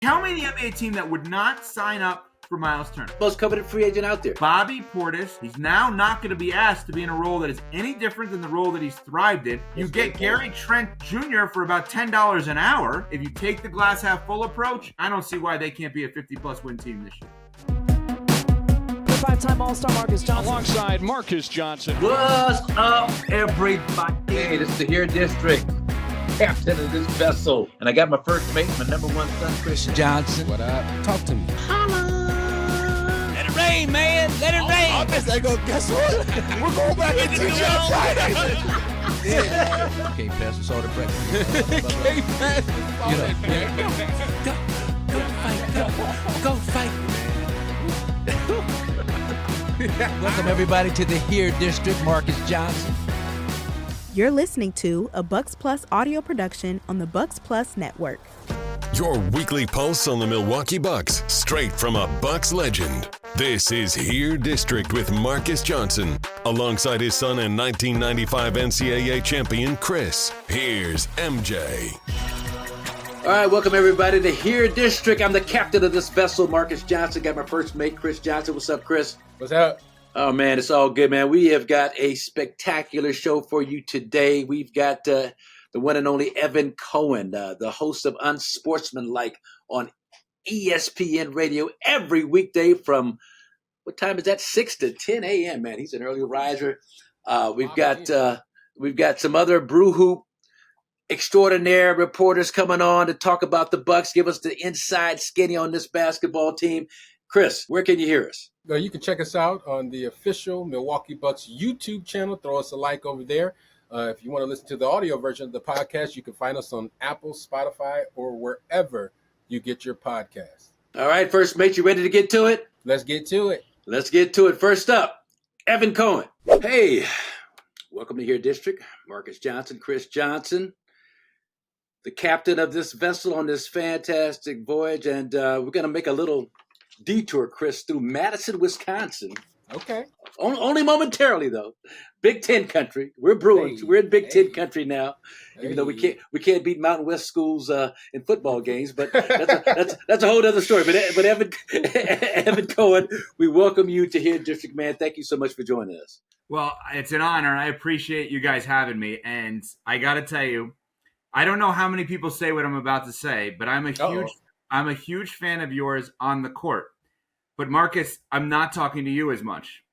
Tell me the NBA team that would not sign up for Miles Turner. Most coveted free agent out there. Bobby Portis. He's now not going to be asked to be in a role that is any different than the role that he's thrived in. You get Gary Trent Jr. for about $10 an hour. If you take the glass half full approach, I don't see why they can't be a 50-plus win team this year. Five-time All-Star Marques Johnson. Alongside Marques Johnson. What's up, everybody? Hey, this is the Here District, captain of this vessel. And I got my first mate, my number one son, Kris Johnson. What up? Talk to me. Let it rain, man. Let it rain. I guess what? We're going back to teach on Friday. Yeah. Can't pass us all the breakfast. Can't pass us all the breakfast. Go fight. Welcome, everybody, to the Here District. Marques Johnson. You're listening to a Bucks Plus audio production on the Bucks Plus Network. Your weekly pulse on the Milwaukee Bucks, straight from a Bucks legend. This is Here District with Marques Johnson, alongside his son and 1995 NCAA champion, Kris. Here's MJ. All right, welcome everybody to Here District. I'm the captain of this vessel, Marques Johnson. Got my first mate, Kris Johnson. What's up, Kris? What's up? Oh, man, it's all good, man. We have got a spectacular show for you today. We've got the one and only Evan Cohen, the host of UnSportsmanLike on ESPN Radio every weekday from, what time is that? 6 to 10 a.m., man. He's an early riser. We've got some other Brew Hoop extraordinaire reporters coming on to talk about the Bucks, give us the inside skinny on this basketball team. Kris, where can you hear us? You can check us out on the official Milwaukee Bucks YouTube channel. Throw us a like over there. If you want to listen to the audio version of the podcast, you can find us on Apple, Spotify, or wherever you get your podcasts. All right, first mate, you ready to get to it? Let's get to it. Let's get to it. First up, Evan Cohen. Hey, welcome to Here District. Marques Johnson, Kris Johnson, the captain of this vessel on this fantastic voyage. And we're going to make a little detour, Kris, through Madison, Wisconsin. Okay. Only momentarily, though. Big Ten country. We're Bruins. Hey, we're in Big Ten country now. Even though we can't beat Mountain West schools in football games, but that's a whole other story. But Evan Cohen, we welcome you to Here District, man. Thank you so much for joining us. Well, it's an honor. I appreciate you guys having me. And I got to tell you, I don't know how many people say what I'm about to say, but I'm a huge fan of yours on the court. But Marques, I'm not talking to you as much.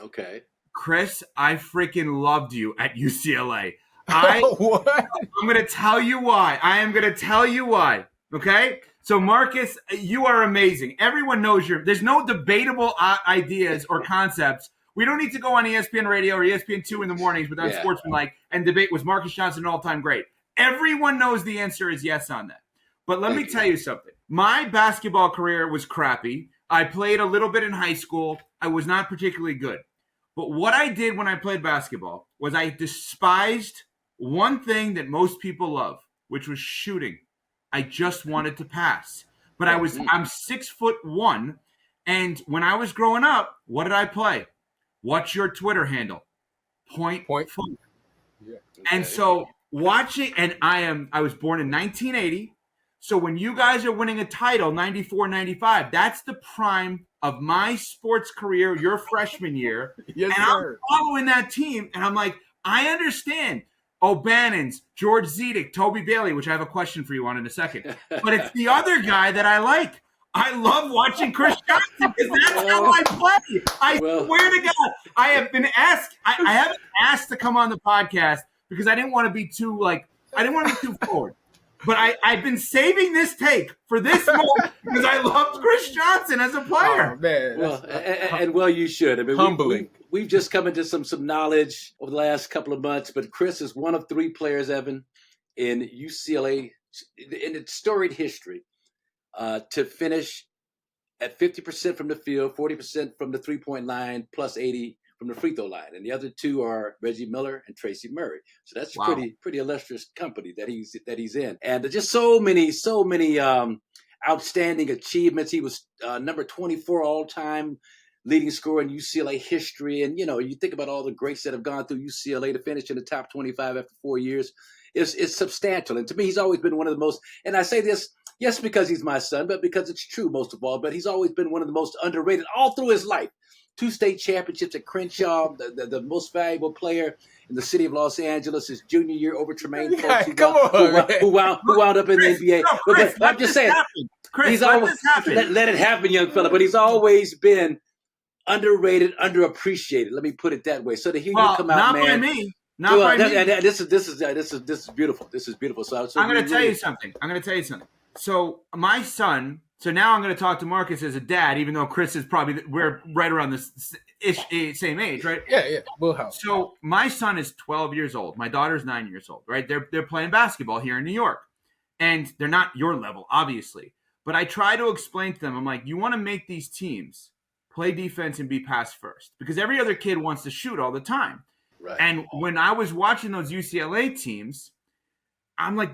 Okay. Kris, I freaking loved you at UCLA. What? I'm going to tell you why. I am going to tell you why. Okay? So Marques, you are amazing. Everyone knows there's no debatable ideas or concepts. We don't need to go on ESPN Radio or ESPN2 in the mornings with UnSportsmanLike and debate, was Marques Johnson an all-time great? Everyone knows the answer is yes on that. But let me tell you something. My basketball career was crappy. I played a little bit in high school. I was not particularly good. But what I did when I played basketball was I despised one thing that most people love, which was shooting. I just wanted to pass. But I'm 6'1", and when I was growing up, what did I play? What's your Twitter handle? Point. Yeah. Okay. And so watching, and I was born in 1980. So when you guys are winning a title, 94, 95, that's the prime of my sports career, your freshman year. Yes, and sir. I'm following that team, and I'm like, I understand O'Bannon's, George Zedek, Toby Bailey, which I have a question for you on in a second. But it's the other guy that I like. I love watching Kris Johnson because that's how I play. I swear to God, I have been asked. I haven't asked to come on the podcast because I didn't want to be too forward. But I've been saving this take for this moment because I loved Kris Johnson as a player. Oh, man. Well, you should. I mean, humbling. We've just come into some knowledge over the last couple of months, but Kris is one of three players, Evan, in UCLA, in its storied history, to finish at 50% from the field, 40% from the three-point line, plus 80 from the free throw line, and the other two are Reggie Miller and Tracy Murray. So that's pretty illustrious company that he's in, and just so many outstanding achievements. He was number 24 all time leading scorer in UCLA history, and you think about all the greats that have gone through UCLA to finish in the top 25 after 4 years. It's substantial, and to me, he's always been one of the most. And I say this Yes, because he's my son, but because it's true most of all. But he's always been one of the most underrated all through his life. 2 state championships at Crenshaw, the most valuable player in the city of Los Angeles his junior year over Tremaine Folks, who wound up in the NBA. Chris, but I'm just saying, Chris, he's always let it happen, young fella. But he's always been underrated, underappreciated. Let me put it that way. So to hear you come out, not man, by me. Not by me. This is beautiful. This is beautiful. So I'm going to tell you something. So my son. So now I'm going to talk to Marcus as a dad, even though Chris is we're right around this same age, right? Yeah. Wheelhouse. So my son is 12 years old. My daughter's 9 years old, right? They're playing basketball here in New York, and they're not your level, obviously. But I try to explain to them, I'm like, you want to make these teams play defense and be pass first, because every other kid wants to shoot all the time. Right. And when I was watching those UCLA teams, I'm like,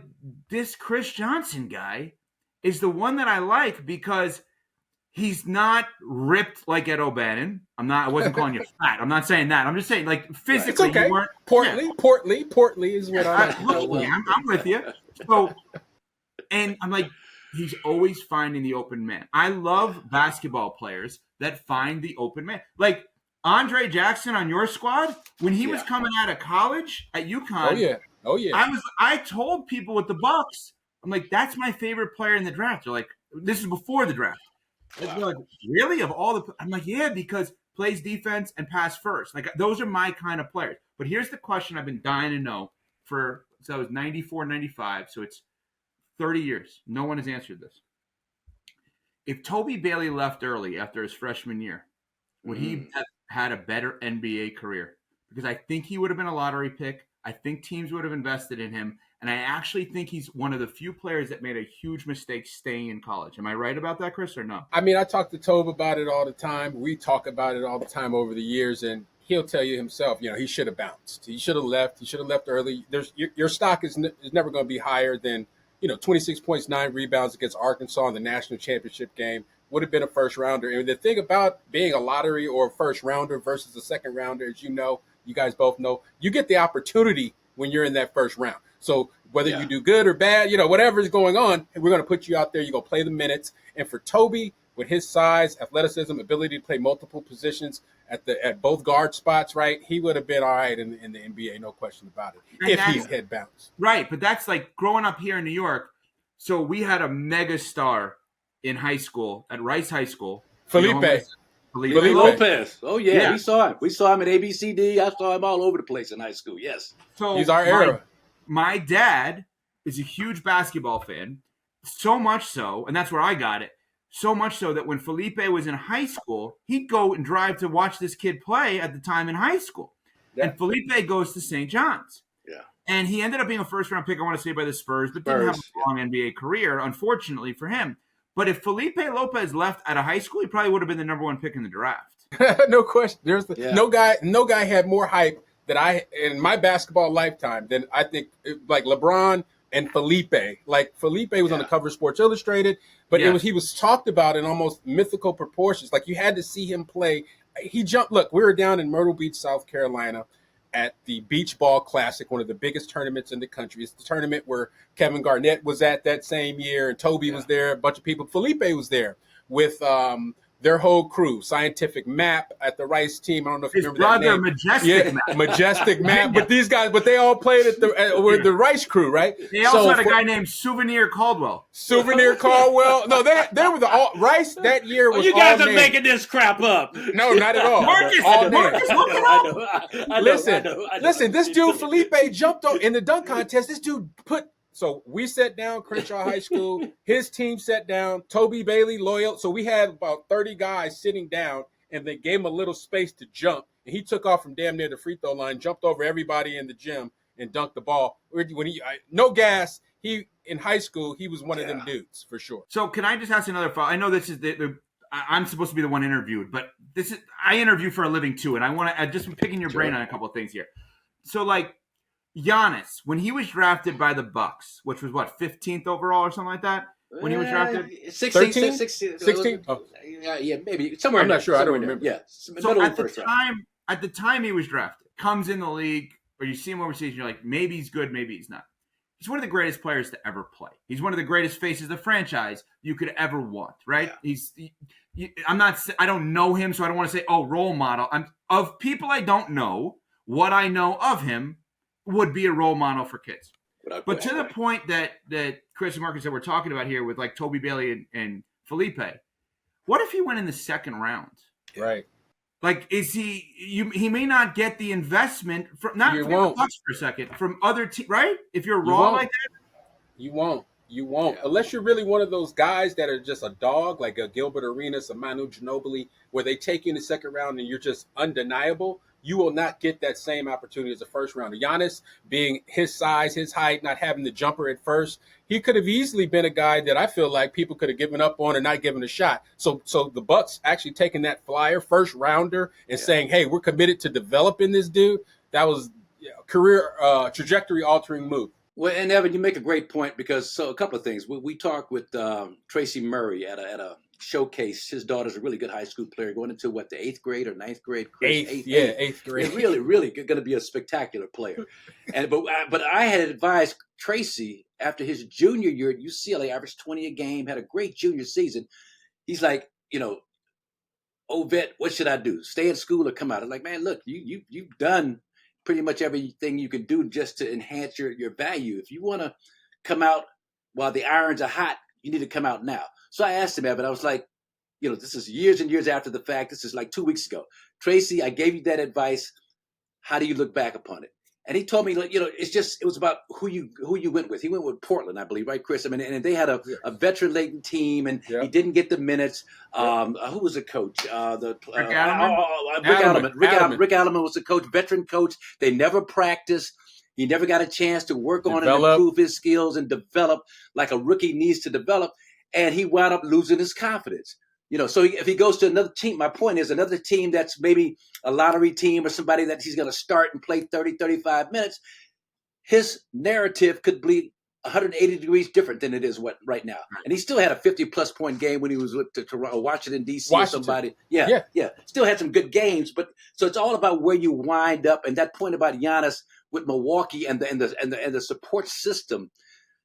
this Kris Johnson guy is the one that I like because he's not ripped like Ed O'Bannon. I wasn't calling you fat. I'm not saying that. I'm just saying, like, physically, it's okay. You weren't. Portly is what I like. I'm with you. So, and I'm like, he's always finding the open man. I love basketball players that find the open man. Like Andre Jackson on your squad, when he was coming out of college at UConn. Oh yeah. I told people with the Bucks, I'm like, that's my favorite player in the draft. They're like, this is before the draft. Wow. They're like, really? Of all the, I'm like, yeah, because plays defense and pass first. Like, those are my kind of players. But here's the question I've been dying to know so it was 94, 95. So it's 30 years. No one has answered this. If Toby Bailey left early after his freshman year, would he have had a better NBA career? Because I think he would have been a lottery pick. I think teams would have invested in him. And I actually think he's one of the few players that made a huge mistake staying in college. Am I right about that, Chris, or no? I mean, I talk to Tobe about it all the time. We talk about it all the time over the years, and he'll tell you himself, he should have bounced. He should have left. He should have left early. Your stock is never going to be higher than, 26 points, 9 rebounds against Arkansas in the national championship game. Would have been a first rounder. And the thing about being a lottery or a first rounder versus a second rounder, as you guys both know, you get the opportunity when you're in that first round. So whether you do good or bad, whatever is going on, we're going to put you out there. You're going to play the minutes. And for Toby, with his size, athleticism, ability to play multiple positions at both guard spots, right, he would have been all right in the NBA, no question about it, if he's head bounce. Right, but that's like growing up here in New York. So we had a mega star in high school, at Rice High School. Felipe Lopez. Oh, yeah, we saw him. We saw him at ABCD. I saw him all over the place in high school, yes. So he's our era. My dad is a huge basketball fan, so much so, and that's where I got it, so much so that when Felipe was in high school, he'd go and drive to watch this kid play at the time in high school. Yeah. And Felipe goes to St. John's. Yeah. And he ended up being a first-round pick, I want to say, by the Spurs, but didn't have a long NBA career, unfortunately for him. But if Felipe Lopez left out of high school, he probably would have been the number 1 pick in the draft. No question. No guy had more hype that I in my basketball lifetime than I think like LeBron and Felipe. Like Felipe was on the cover of Sports Illustrated, but he was talked about in almost mythical proportions. Like you had to see him play. He jumped. Look, we were down in Myrtle Beach, South Carolina, at the Beach Ball Classic, one of the biggest tournaments in the country. It's the tournament where Kevin Garnett was at that same year, and Toby was there, a bunch of people. Felipe was there with their whole crew, Scientific Map at the Rice team. I don't know if you remember that name. Majestic Map. But these guys, they all played at the Rice crew, right? They also had a guy named Souvenir Caldwell. Souvenir Caldwell. No, they were Rice that year was. You guys are making this crap up. No, not at all. Marcus, look it up. Listen. This dude Felipe jumped on in the dunk contest. This dude put. So we sat down, Crenshaw High School. His team sat down, Toby Bailey, loyal. So we had about 30 guys sitting down, and they gave him a little space to jump. And he took off from damn near the free throw line, jumped over everybody in the gym, and dunked the ball. No gas. In high school, he was one of them dudes for sure. So can I just ask another follow? I know this is I'm supposed to be the one interviewed, but I interview for a living too, and I want to just picking your brain on a couple of things here. So like. Giannis, when he was drafted by the Bucks, which was 15th overall or something like that? When he was drafted? 16? Oh. Yeah, maybe. Somewhere. I'm not sure. I don't remember. Yeah. So at the time he was drafted, comes in the league, or you see him overseas, and you're like, maybe he's good, maybe he's not. He's one of the greatest players to ever play. He's one of the greatest faces of the franchise you could ever want, right? Yeah. I don't know him, so I don't want to say, role model. Of people I don't know, what I know of him would be a role model for kids. But to the point that Chris and Marcus that we're talking about here with like Toby Bailey and Felipe, what if he went in the second round? Right. Like, is he may not get the investment from the Bucks for a second, from other teams, right? If you're raw like that, you won't. Unless you're really one of those guys that are just a dog, like a Gilbert Arenas, a Manu Ginobili, where they take you in the second round and you're just undeniable. You will not get that same opportunity as a first rounder. Giannis, being his size, his height, not having the jumper at first, he could have easily been a guy that I feel like people could have given up on and not given a shot. So the Bucks actually taking that flyer, first rounder, and saying, hey, we're committed to developing this dude, that was career trajectory altering move. Well, and Evan, you make a great point because a couple of things. We talked with Tracy Murray at a showcase. His daughter's a really good high school player going into the 8th grade or 9th grade. Eighth grade. He's really going to be a spectacular player. But I had advised Tracy after his junior year at UCLA, averaged 20 a game, had a great junior season. He's like, vet, what should I do? Stay in school or come out? I'm like, man, look, you've done pretty much everything you can do just to enhance your value. If you want to come out while the irons are hot, you need to come out now. So I asked him, Evan, I was like, this is years and years after the fact. This is like 2 weeks ago. Tracy, I gave you that advice. How do you look back upon it? And he told me, it was about who you went with. He went with Portland, I believe, right, Chris? I mean, and they had a veteran-laden team, and he didn't get the minutes. Who was the coach? Rick Alleman. Rick Alleman was the coach, veteran coach. They never practiced. He never got a chance to work on it, improve his skills, and develop like a rookie needs to develop. And he wound up losing his confidence. So if he goes to another team, my point is another team that's maybe a lottery team or somebody that he's going to start and play 30, 35 minutes, his narrative could be 180 degrees different than it is right now. And he still had a 50-plus point game when he was with Washington, D.C. or somebody. Yeah. Still had some good games. But so it's all about where you wind up. And that point about Giannis with Milwaukee and the support system.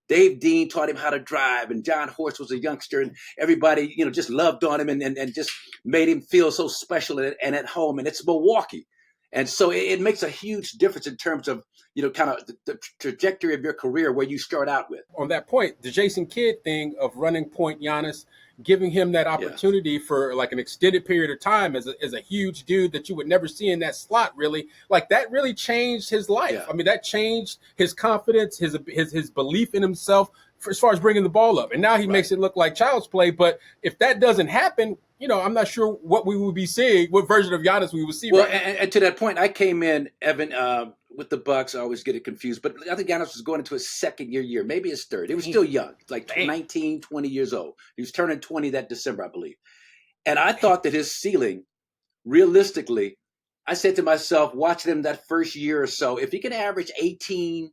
Dave Dean taught him how to drive, and John Horst was a youngster, and everybody, just loved on him and just made him feel so special and at home. And it's Milwaukee. And so it makes a huge difference in terms of, kind of the trajectory of your career where you start out with. On that point, the Jason Kidd thing of running point Giannis, giving him that opportunity for like an extended period of time as a huge dude that you would never see in that slot, really, like that really changed his life. Yeah. I mean, that changed his confidence, his belief in himself as far as bringing the ball up. And now he makes it look like child's play. But if that doesn't happen, I'm not sure what we will be seeing, what version of Giannis we will see. Well, and to that point, I came in, Evan, with the Bucks. I always get it confused. But I think Giannis was going into his second year, maybe his third. He was still young, like 19, 20 years old. He was turning 20 that December, I believe. And I thought that his ceiling, realistically, I said to myself, watching him that first year or so, if he can average 18,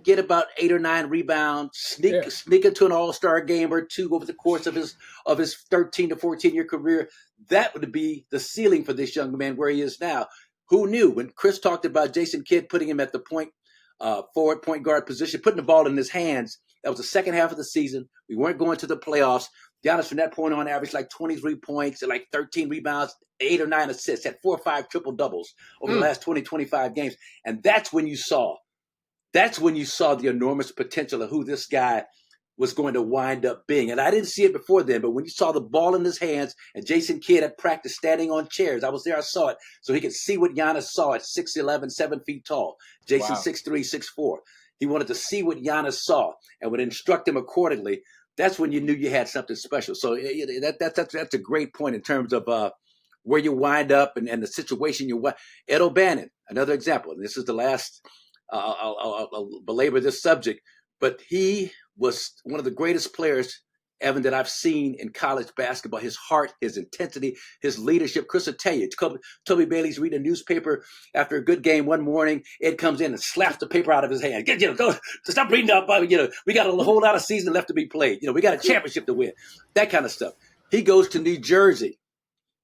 get about 8 or 9 rebounds, sneak into an all-star game or two over the course of his 13 to 14-year career, that would be the ceiling for this young man where he is now. Who knew? When Chris talked about Jason Kidd putting him at the forward point guard position, putting the ball in his hands, that was the second half of the season. We weren't going to the playoffs. Giannis from that point on averaged like 23 points and like 13 rebounds, 8 or 9 assists, had 4 or 5 triple-doubles over the last 20, 25 games. And that's when you saw the enormous potential of who this guy was going to wind up being. And I didn't see it before then, but when you saw the ball in his hands and Jason Kidd at practice standing on chairs, I was there, I saw it, so he could see what Giannis saw at 6'11", 7 feet tall. Jason 6'3", 6'4". He wanted to see what Giannis saw and would instruct him accordingly. That's when you knew you had something special. So that's a great point in terms of where you wind up and the situation you wind. Ed O'Bannon, another example. And this is the last. I'll belabor this subject, but he was one of the greatest players, Evan, that I've seen in college basketball. His heart, his intensity, his leadership. Chris will tell you, Toby Bailey's reading a newspaper after a good game one morning. Ed comes in and slaps the paper out of his hand. Go, stop reading up. We got a whole lot of season left to be played. We got a championship to win. That kind of stuff. He goes to New Jersey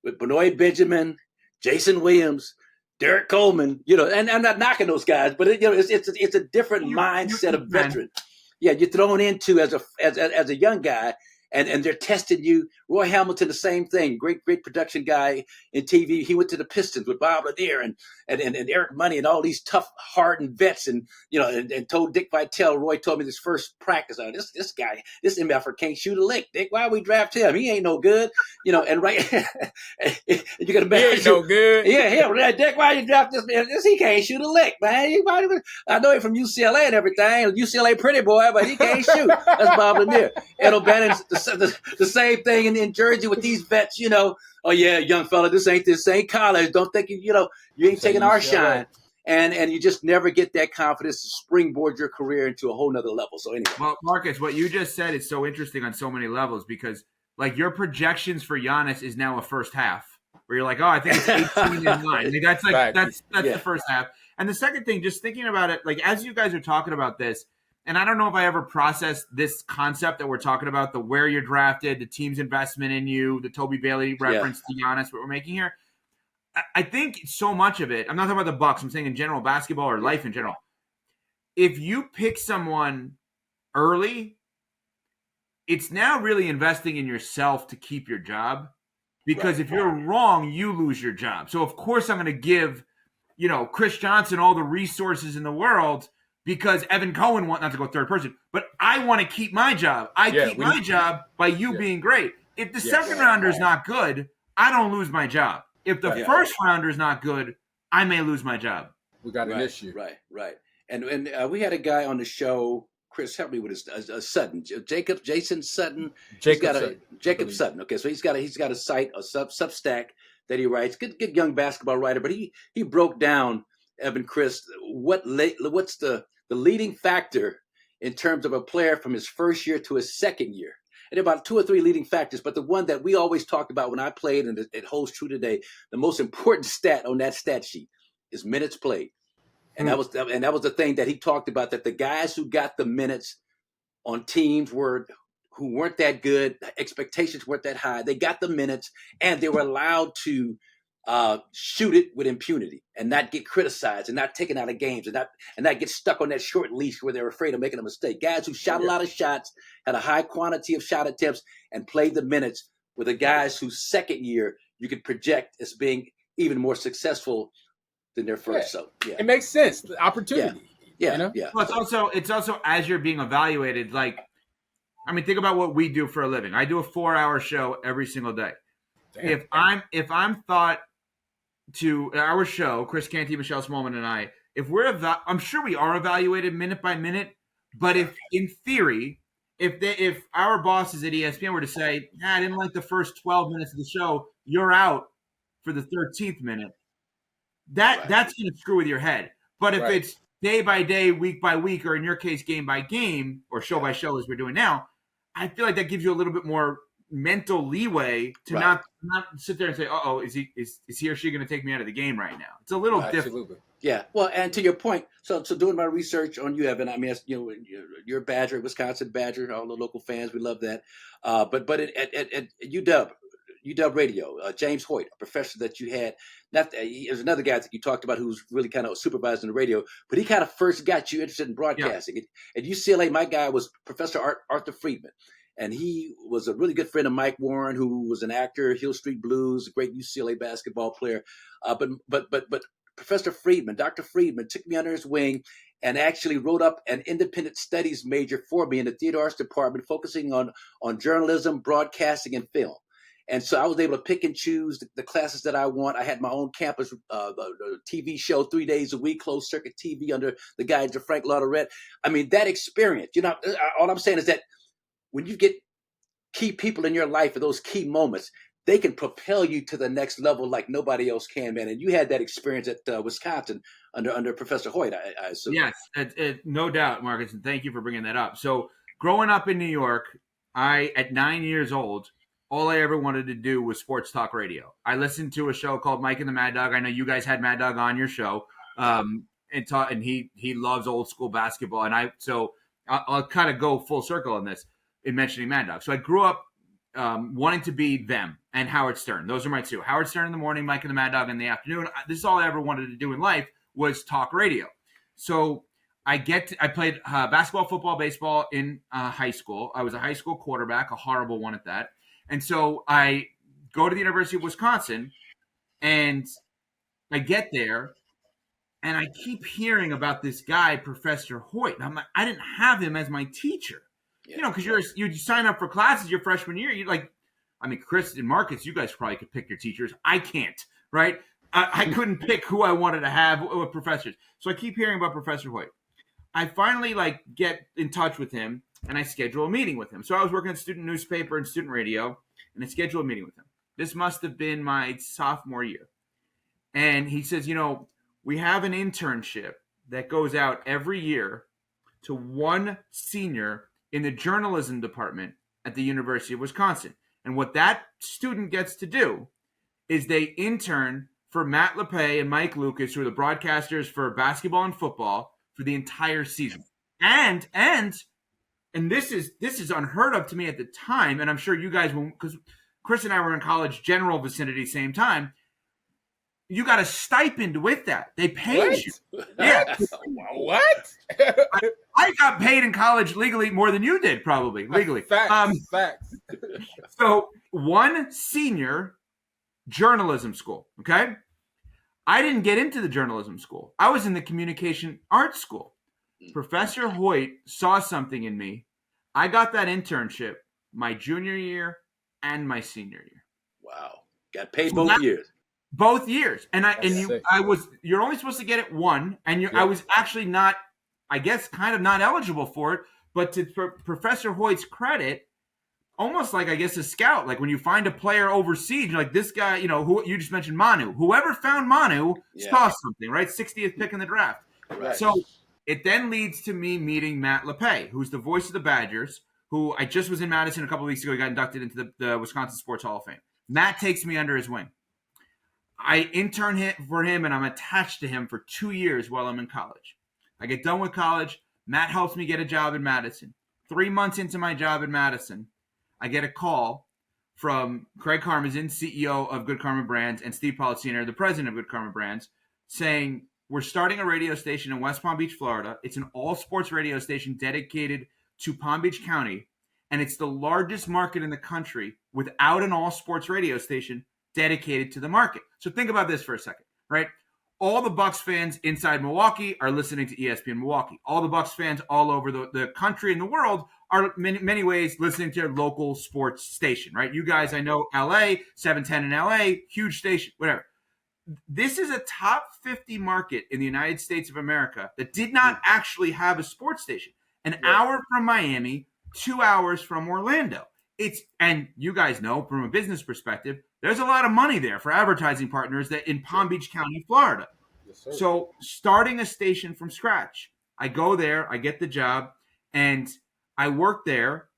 with Benoit Benjamin, Jason Williams, Derek Coleman, and I'm not knocking those guys, but it's a different mindset of veteran. Yeah, you're thrown into as a young guy, and they're testing you. Roy Hamilton, the same thing. Great production guy in TV. He went to the Pistons with Bob Lanier and Eric Money and all these tough, hardened vets. And told Dick Vitale. Roy told me this first practice. This guy, this MFer can't shoot a lick. Dick, why we draft him? He ain't no good. And right, you're gonna he ain't no good. Yeah, Dick, why you draft this man? He can't shoot a lick, man. I know him from UCLA and everything. UCLA pretty boy, but he can't shoot. That's Bob Lanier. Ed O'Bannon's the same thing in Jersey with these vets, Oh yeah, young fella, this ain't college. Don't think you ain't taking our shine. And you just never get that confidence to springboard your career into a whole nother level. So anyway. Well, Marcus, what you just said is so interesting on so many levels because like your projections for Giannis is now a first half where you're like, oh, I think it's 18 and 9. Like, that's like that's the first half. And the second thing, just thinking about it, like as you guys are talking about this, and I don't know if I ever processed this concept that we're talking about, the where you're drafted, the team's investment in you, the Toby Bailey reference to Giannis, what we're making here. I think so much of it, I'm not talking about the Bucks, I'm saying in general, basketball or life in general. If you pick someone early, it's now really investing in yourself to keep your job. Because if you're wrong, you lose your job. So, of course, I'm going to give, Kris Johnson all the resources in the world because Evan Cohen wants not to go third person. But I want to keep my job. I keep my job by you being great. If the second rounder is not good, I don't lose my job. If the first rounder is not good, I may lose my job. We got an issue. Right. And we had a guy on the show, Chris, help me with his Sutton, Jason Sutton. Jacob Sutton. Okay, so he's got a site, a Substack that he writes. Good young basketball writer, but he broke down, Evan, Chris, what's the leading factor in terms of a player from his first year to his second year. And about 2 or 3 leading factors, but the one that we always talked about when I played, and it holds true today, the most important stat on that stat sheet is minutes played. And that was the thing that he talked about, that the guys who got the minutes on teams who weren't that good, expectations weren't that high, they got the minutes and they were allowed to shoot it with impunity and not get criticized and not taken out of games and not get stuck on that short leash where they're afraid of making a mistake. Guys who shot a lot of shots, had a high quantity of shot attempts, and played the minutes were the guys whose second year you could project as being even more successful than their first. So it makes sense. The opportunity. Yeah. Well, it's also as you're being evaluated. Like, I mean, think about what we do for a living. I do a 4-hour show every single day. If I'm thought to our show, Chris Canty, Michelle Smallman, and I, I'm sure we are evaluated minute by minute. But if in theory, if our bosses at ESPN were to say, I didn't like the first 12 minutes of the show, you're out for the 13th minute. That's going to screw with your head. But if it's day by day, week by week, or in your case, game by game, or show by show as we're doing now, I feel like that gives you a little bit more mental leeway to not sit there and say, is he or she going to take me out of the game right now? It's a little different. Yeah. Well, and to your point, so doing my research on you, Evan, I mean, you're a Badger, Wisconsin Badger, all the local fans, we love that. But at UW Radio, James Hoyt, a professor that you had, there's another guy that you talked about who's really kind of supervising the radio, but he kind of first got you interested in broadcasting. Yeah. At UCLA, my guy was Professor Arthur Friedman. And he was a really good friend of Mike Warren, who was an actor, Hill Street Blues, a great UCLA basketball player. But Professor Friedman, Dr. Friedman, took me under his wing and actually wrote up an independent studies major for me in the theater arts department, focusing on journalism, broadcasting, and film. And so I was able to pick and choose the classes that I want. I had my own campus TV show 3 days a week, closed circuit TV under the guidance of Frank Lauderette. I mean, that experience, all I'm saying is that when you get key people in your life at those key moments, they can propel you to the next level like nobody else can, man. And you had that experience at Wisconsin under Professor Hoyt, I assume. Yes, no doubt, Marcus, and thank you for bringing that up. So growing up in New York, at 9 years old, all I ever wanted to do was sports talk radio. I listened to a show called Mike and the Mad Dog. I know you guys had Mad Dog on your show, and he loves old school basketball. And I'll kind of go full circle on this in mentioning Mad Dog. So I grew up wanting to be them and Howard Stern. Those are my two. Howard Stern in the morning, Mike and the Mad Dog in the afternoon. This is all I ever wanted to do in life was talk radio. So I played basketball, football, baseball in high school. I was a high school quarterback, a horrible one at that. And so I go to the University of Wisconsin, and I get there, and I keep hearing about this guy, Professor Hoyt. And I'm like, I didn't have him as my teacher. Yeah. Because you sign up for classes your freshman year. You're like, I mean, Chris and Marcus, you guys probably could pick your teachers. I can't, right? I couldn't pick who I wanted to have with professors. So I keep hearing about Professor Hoyt. I finally get in touch with him, and I schedule a meeting with him. So I was working at student newspaper and student radio, and I scheduled a meeting with him. This must have been my sophomore year. And he says, we have an internship that goes out every year to one senior in the journalism department at the University of Wisconsin. And what that student gets to do is they intern for Matt LePay and Mike Lucas, who are the broadcasters for basketball and football, for the entire season. And this is unheard of to me at the time, and I'm sure you guys will, because Chris and I were in college, general vicinity, same time. You got a stipend with that. They paid you. Yeah. What? I got paid in college legally more than you did, probably, legally. Facts. So one senior journalism school, okay? I didn't get into the journalism school. I was in the communication arts school. Professor Hoyt saw something in me. I got that internship my junior year and my senior year. Wow. Got paid both years. Both years. You're only supposed to get it one, and I was actually not, I guess, kind of not eligible for it, but to Professor Hoyt's credit, almost like, I guess, a scout, like when you find a player overseas, you're like, this guy, who you just mentioned, Manu. Whoever found Manu saw something, right? 60th pick in the draft. Right. So it then leads to me meeting Matt LePay, who's the voice of the Badgers, who I just was in Madison a couple of weeks ago. He got inducted into the Wisconsin Sports Hall of Fame. Matt takes me under his wing. I intern for him, and I'm attached to him for 2 years while I'm in college. I get done with college. Matt helps me get a job in Madison. 3 months into my job in Madison, I get a call from Craig Karmazin, CEO of Good Karma Brands, and Steve Policiner, the president of Good Karma Brands, saying, we're starting a radio station in West Palm Beach, Florida. It's an all-sports radio station dedicated to Palm Beach County, and it's the largest market in the country without an all-sports radio station dedicated to the market. So think about this for a second, right? All the Bucks fans inside Milwaukee are listening to ESPN Milwaukee. All the Bucks fans all over the country and the world are in many ways listening to their local sports station, right? You guys, I know LA, 710 in LA, huge station, whatever. This is a top 50 market in the United States of America that did not actually have a sports station. An hour from Miami, 2 hours from Orlando. And you guys know from a business perspective, there's a lot of money there for advertising partners that in Palm Beach County, Florida. Yes, sir. So starting a station from scratch, I go there, I get the job, and I work there,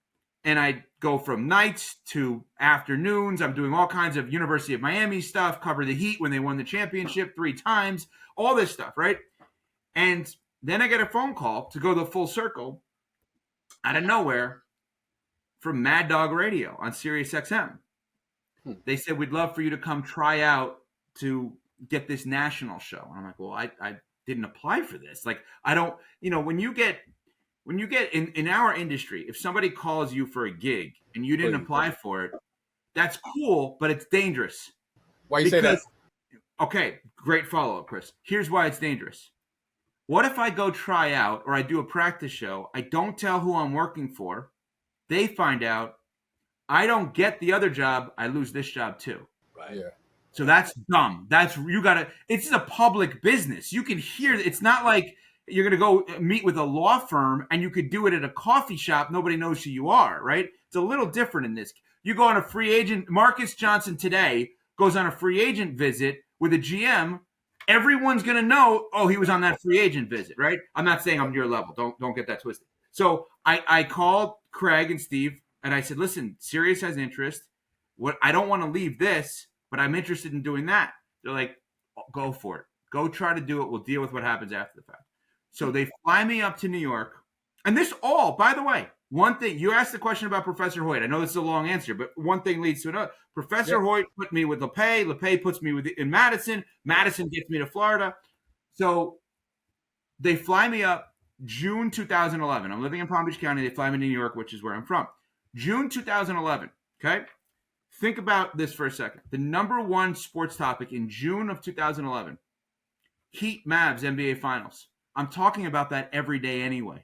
and I go from nights to afternoons. I'm doing all kinds of University of Miami stuff, cover the Heat when they won the championship 3 times, all this stuff, right? And then I get a phone call to go the full circle out of nowhere from Mad Dog Radio on Sirius XM. They said, we'd love for you to come try out to get this national show. And I'm like, well, I didn't apply for this. Like, I don't, when you get in our industry, if somebody calls you for a gig and you didn't apply for it, that's cool, but it's dangerous. Why you say that? Okay, great follow-up, Chris. Here's why it's dangerous. What if I go try out or I do a practice show, I don't tell who I'm working for, they find out, I don't get the other job, I lose this job too. Right. Yeah. So that's dumb. It's a public business. You can hear, it's not like you're going to go meet with a law firm and you could do it at a coffee shop. Nobody knows who you are, right? It's a little different in this. You go on a free agent, Marques Johnson today goes on a free agent visit with a GM. Everyone's going to know, oh, he was on that free agent visit, right? I'm not saying I'm your level. Don't get that twisted. So I called Craig and Steve and I said, listen, Sirius has interest. I don't want to leave this, but I'm interested in doing that. They're like, go for it. Go try to do it. We'll deal with what happens after the fact. So they fly me up to New York. And this all, by the way, One thing, you asked the question about Professor Hoyt. I know this is a long answer, but one thing leads to another. Professor Hoyt put me with LePay. LePay puts me in Madison. Madison gets me to Florida. So they fly me up June 2011. I'm living in Palm Beach County. They fly me to New York, which is where I'm from. June 2011, okay? Think about this for a second. The number one sports topic in June of 2011, Heat Mavs NBA Finals. I'm talking about that every day anyway.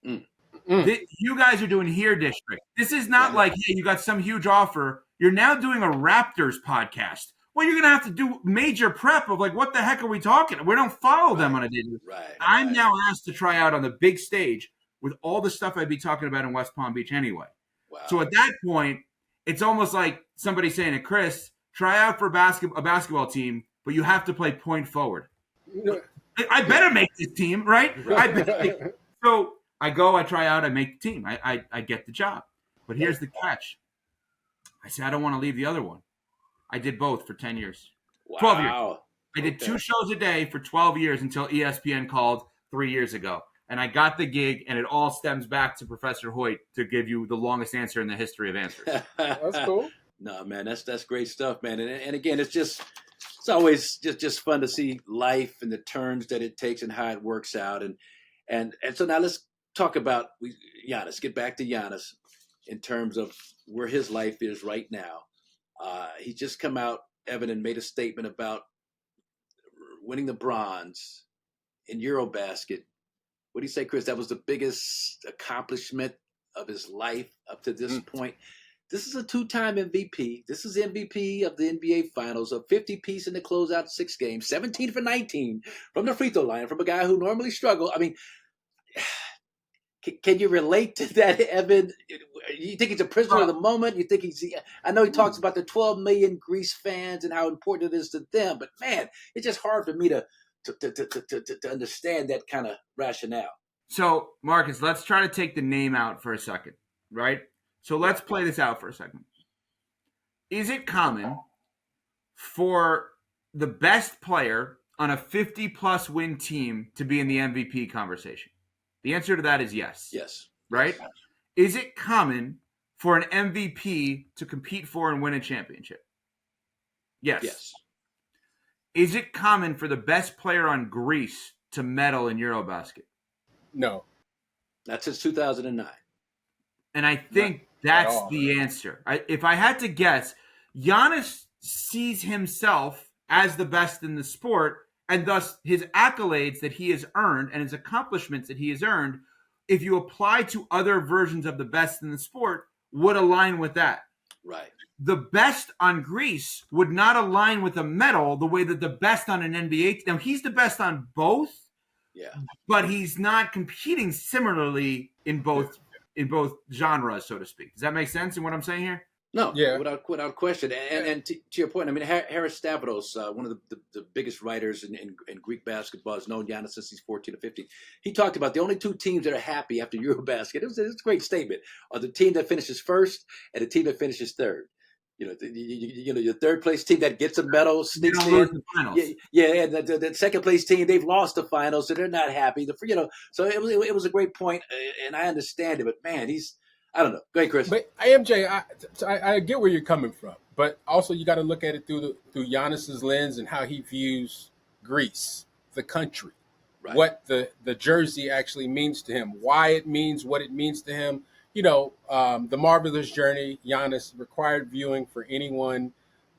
You guys are doing Here District. This is not like, hey, you got some huge offer. You're now doing a Raptors podcast. Well, you're going to have to do major prep of like, what the heck are we talking? We don't follow them on a daily basis. I'm now asked to try out on the big stage with all the stuff I'd be talking about in West Palm Beach anyway. Wow. So at that point, it's almost like somebody saying to Chris, try out for a basketball team, but you have to play point forward. I better make this team, right? So I go, I try out, I make the team. I get the job. But here's the catch. I said, I don't want to leave the other one. I did both for 10 years. Wow. 12 years. I did 2 shows a day for 12 years until ESPN called 3 years ago. And I got the gig, and it all stems back to Professor Hoyt to give you the longest answer in the history of answers. That's cool. No, man, that's great stuff, man. And again, it's always just fun to see life and the turns that it takes and how it works out. And so now let's talk about Giannis. Get back to Giannis in terms of where his life is right now. He just come out, Evan, and made a statement about winning the bronze in EuroBasket. What do you say, Chris? That was the biggest accomplishment of his life up to this point. This is a 2-time MVP. This is MVP of the NBA Finals, a 50-piece in the closeout 6 games, 17 for 19 from the free throw line, from a guy who normally struggled. I mean, can you relate to that, Evan? You think he's a prisoner of the moment? You think I know he talks about the 12 million Greece fans and how important it is to them, but man, it's just hard for me to understand that kind of rationale. So, Marcus, let's try to take the name out for a second, right? So let's play this out for a second. Is it common for the best player on a 50-plus win team to be in the MVP conversation? The answer to that is yes. Yes. Right? Yes. Is it common for an MVP to compete for and win a championship? Yes. Yes. Is it common for the best player on Greece to medal in EuroBasket? No. That's since 2009. And I think that's the answer. If I had to guess, Giannis sees himself as the best in the sport, and thus his accolades that he has earned and his accomplishments that he has earned, if you apply to other versions of the best in the sport, would align with that. Right. The best on Greece would not align with a medal the way that the best on an NBA. Now, he's the best on both, but he's not competing similarly in both genres, so to speak. Does that make sense in what I'm saying here? No, without question. And to your point, I mean, Harris Stavros, one of the biggest writers in Greek basketball, has known Giannis since he's 14 or 15. He talked about the only 2 teams that are happy after EuroBasket. It was a great statement. Are the team that finishes first and the team that finishes third. You know, your third place team that gets a medal sneaks in. Lose the finals. And the second place team, they've lost the finals, so they're not happy. So it was a great point, and I understand it. But man, I don't know. Go ahead, Chris. But MJ, I get where you're coming from, but also you got to look at it through Giannis's lens and how he views Greece, the country, right. What the jersey actually means to him, why it means what it means to him. You know, The Marvelous Journey, Giannis, required viewing for anyone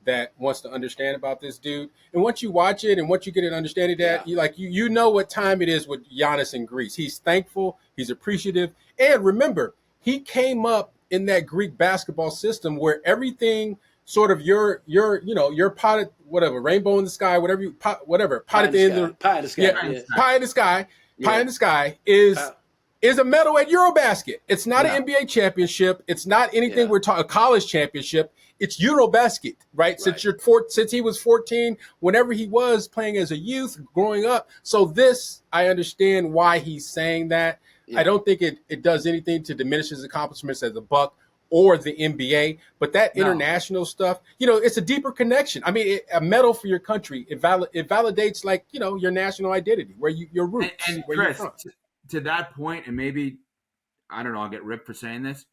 that wants to understand about this dude. And once you watch it and once you get an understanding that, you know what time it is with Giannis in Greece. He's thankful, he's appreciative, and remember, he came up in that Greek basketball system where everything sort of your pot, whatever, rainbow in the sky, pot at the end of pie in the sky, pie in the sky is a medal at EuroBasket. It's not an NBA championship. It's not anything we're talking a college championship. It's EuroBasket, right? Since he was 14, whenever he was playing as a youth, growing up. So this, I understand why he's saying that. Yeah. I don't think it does anything to diminish his accomplishments as a Buck or the NBA, but that international stuff, it's a deeper connection. I mean, a medal for your country, it validates your national identity, where your roots. And where Chris, you're from. To that point, and maybe I don't know, I'll get ripped for saying this.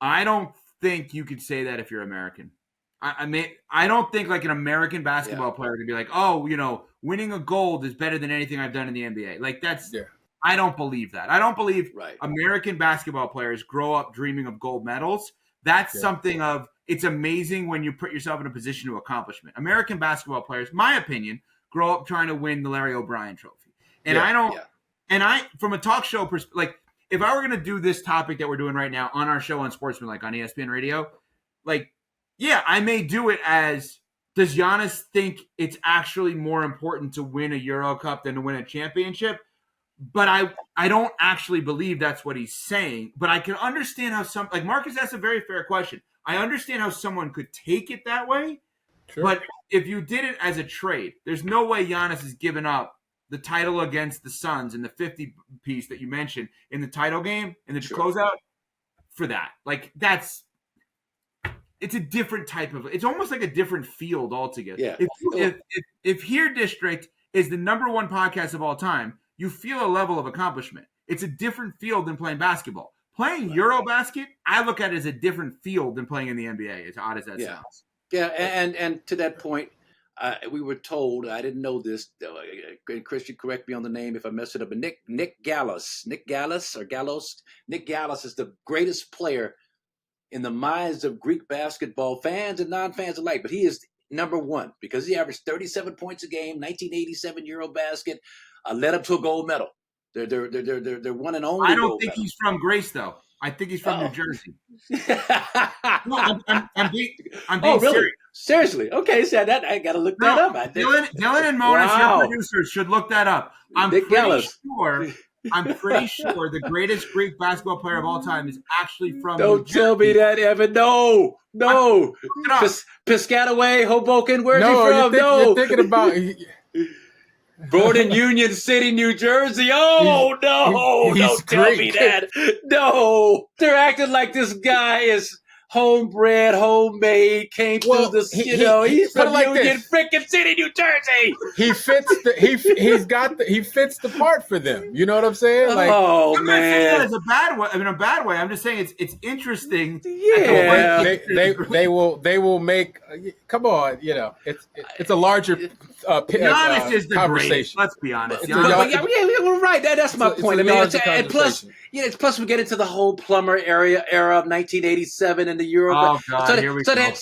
I don't think you could say that if you're American. I mean, I don't think like an American basketball player could be like, oh, winning a gold is better than anything I've done in the NBA. Like I don't believe that. I don't believe American basketball players grow up dreaming of gold medals. That's something of, it's amazing when you put yourself in a position to accomplishment. American basketball players, my opinion, grow up trying to win the Larry O'Brien trophy. And from a talk show perspective, like if I were going to do this topic that we're doing right now on our show on Sportsmanlike on ESPN Radio, like, yeah, I may do it as, does Giannis think it's actually more important to win a Euro Cup than to win a championship? But I don't actually believe that's what he's saying. But I can understand how like Marcus asked a very fair question. I understand how someone could take it that way. Sure. But if you did it as a trade, there's no way Giannis has given up the title against the Suns in the 50 piece that you mentioned in the title game in the closeout for that. Like it's a different type of, it's almost like a different field altogether. Yeah. If Here District is the number one podcast of all time, you feel a level of accomplishment. It's a different field than playing basketball. Playing EuroBasket, I look at it as a different field than playing in the NBA, as odd as that sounds. Yeah, and to that point, we were told, I didn't know this, and Chris, you correct me on the name if I mess it up, but Nick Gallos is the greatest player in the minds of Greek basketball fans and non-fans alike, but he is number one because he averaged 37 points a game, 1987 EuroBasket, led up to a gold medal. They're one and only. I don't think he's from Grace though. I think he's from New Jersey. No, I'm being serious. Seriously? Okay, so that I got to look that up. I think. Dylan and Monas, your producers, should look that up. I'm pretty sure the greatest Greek basketball player of all time is actually from New Jersey. Tell me that, Evan. No. Piscataway, Hoboken. Where's he from? You're thinking about. Born in Union City, New Jersey. Oh, don't tell me that. No. They're acting like this guy is homebred, homemade, came through the, he's from Union freaking City, New Jersey. He fits he fits the part for them. You know what I'm saying? Like, I'm not saying that as a bad way. I mean, a bad way. I'm just saying it's interesting. Yeah. They will make, come on, it's a larger Giannis is the conversation. Greatest, let's be honest. We're right. That's my point. And plus we get into the whole Plummer era of 1987 and the Euro. Oh God, here we go. They had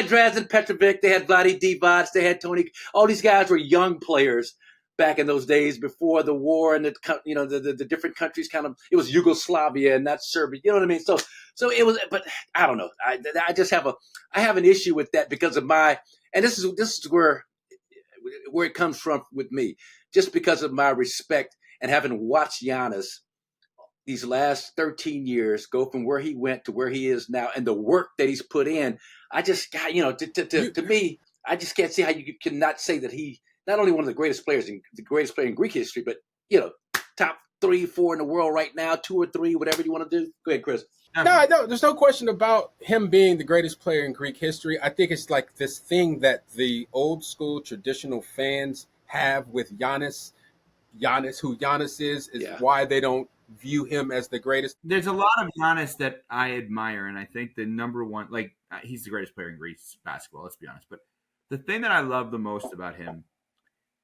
Drazen Petrovic, they had Vlade Divac, they had Tony. All these guys were young players back in those days before the war and the different countries it was Yugoslavia and not Serbia. You know what I mean? So it was, but I don't know. I just have an issue with that because of and this is where it comes from with me, just because of my respect and having watched Giannis these last 13 years go from where he went to where he is now and the work that he's put in. I just got, to me, I just can't see how you cannot say that he not only one of the greatest players the greatest player in Greek history, but top 3, 4 in the world right now, 2 or 3, whatever you want to do. Go ahead, Chris. No, there's no question about him being the greatest player in Greek history. I think it's like this thing that the old school traditional fans have with Giannis. Who Giannis is why they don't view him as the greatest. There's a lot of Giannis that I admire, and I think the number one, he's the greatest player in Greece basketball, let's be honest. But the thing that I love the most about him